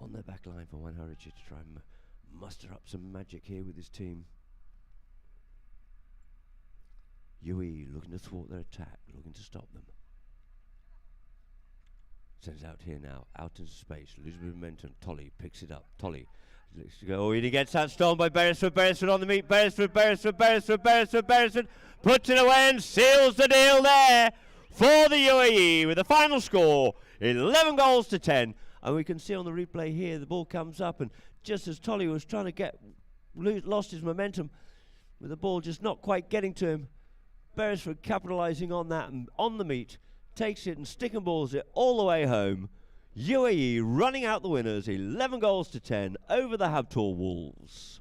On their back line for Juan Auriche to try and muster up some magic here with his team. UAE looking to thwart their attack, looking to stop them. Sends out here now, out into space, loses momentum. Tolly picks it up. Tolly looks to go. Oh, he gets that stolen by Beresford. Beresford on the meat. Beresford puts it away and seals the deal there for the UAE with the final score 11 goals to 10. And we can see on the replay here the ball comes up, and just as Tolly was trying to lost his momentum with the ball just not quite getting to him, Beresford capitalising on that and on the meat. Takes it and stick and balls it all the way home. UAE running out the winners, 11 goals to 10 over the Habtoor Wolves.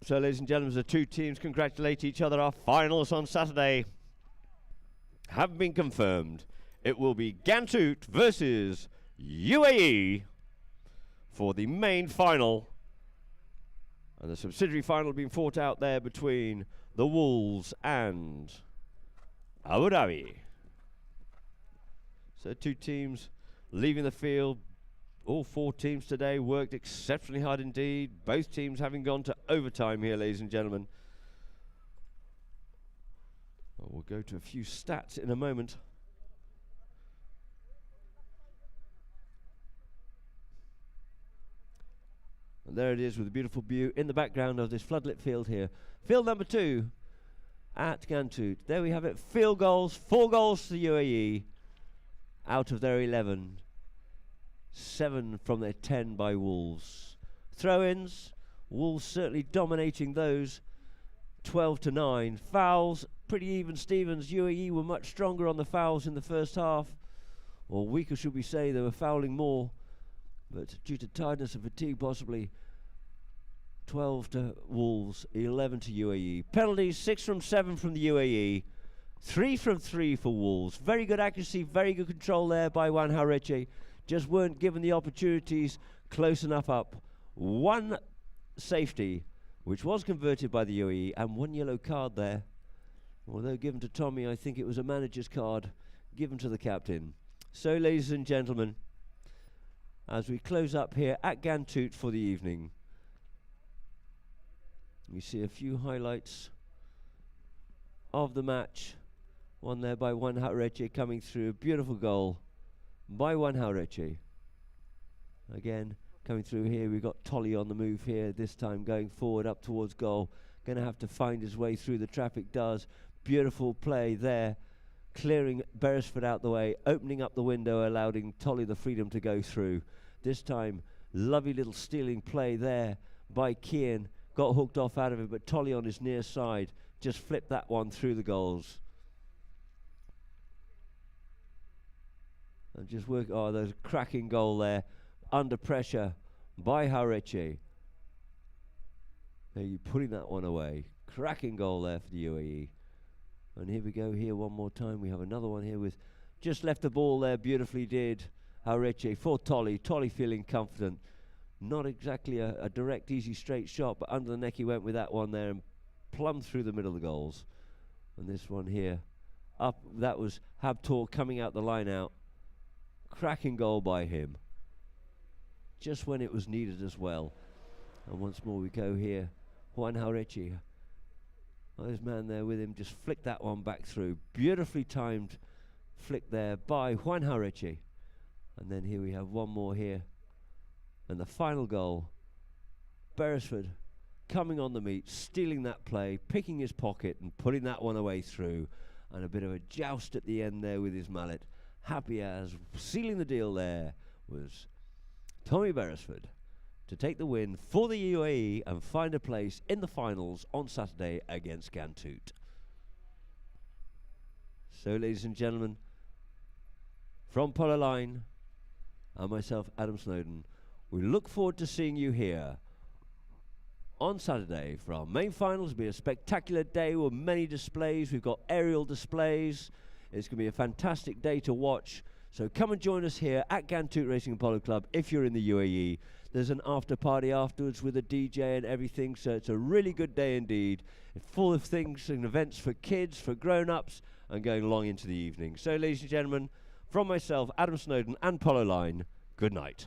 So, ladies and gentlemen, the two teams congratulate each other. Our finals on Saturday have been confirmed. It will be Ghantoot versus UAE for the main final, and the subsidiary final being fought out there between the Wolves and Abu Dhabi. So two teams leaving the field All four teams today worked exceptionally hard indeed. Both teams having gone to overtime here, ladies and gentlemen. Well, we'll go to a few stats in a moment. And there it is with a beautiful view in the background of this floodlit field here. Field number 2 at Ghantoot. There we have it. Field goals. 4 goals to the UAE out of their 11. 7 from their 10 by Wolves. Throw-ins. Wolves certainly dominating those. 12-9. Fouls. Pretty even Stevens. UAE were much stronger on the fouls in the first half. Or weaker, should we say. They were fouling more. But due to tiredness and fatigue, possibly 12 to Wolves, 11 to UAE. Penalties, 6 from 7 from the UAE, 3 from 3 for Wolves. Very good accuracy, very good control there by Juan Jauretche. Just weren't given the opportunities close enough up. 1 safety, which was converted by the UAE, and 1 yellow card there. Although given to Tommy, I think it was a manager's card given to the captain. So, ladies and gentlemen, as we close up here at Ghantoot for the evening, we see a few highlights of the match. One there by Juan Jauretche coming through. Beautiful goal by Juan Jauretche. Again, coming through here, we've got Tolly on the move here, this time going forward up towards goal. Going to have to find his way through the traffic, does. Beautiful play there. Clearing Beresford out the way, opening up the window, allowing Tolly the freedom to go through. This time, lovely little stealing play there by Kian. Got hooked off out of it, but Tolly on his near side just flipped that one through the goals. And just work, oh, there's a cracking goal there. Under pressure by Jauretche. There, you putting that one away. Cracking goal there for the UAE. And here we go here one more time. We have another one here with just left the ball there, beautifully did Jauretche for Tolly. Tolly feeling confident. Not exactly a direct, easy, straight shot, but under the neck he went with that one there and plumb through the middle of the goals. And this one here, up, that was Habtoor coming out the line out. Cracking goal by him. Just when it was needed as well. And once more we go here. Juan Jauretche. There's man there with him, just flicked that one back through. Beautifully timed flick there by Juan Jauretche. And then here we have one more here. And the final goal, Beresford coming on the meet, stealing that play, picking his pocket and putting that one away through. And a bit of a joust at the end there with his mallet. Happy as sealing the deal there was Tommy Beresford to take the win for the UAE and find a place in the finals on Saturday against Ghantoot. So, ladies and gentlemen, from Polo Line and myself, Adam Snowden, we look forward to seeing you here on Saturday for our main finals. It'll be a spectacular day with many displays. We've got aerial displays. It's going to be a fantastic day to watch. So come and join us here at Ghantoot Racing and Polo Club if you're in the UAE. There's an after party afterwards with a DJ and everything, so it's a really good day indeed. It's full of things and events for kids, for grown-ups, and going long into the evening. So, ladies and gentlemen, from myself, Adam Snowden and Polo Line, good night.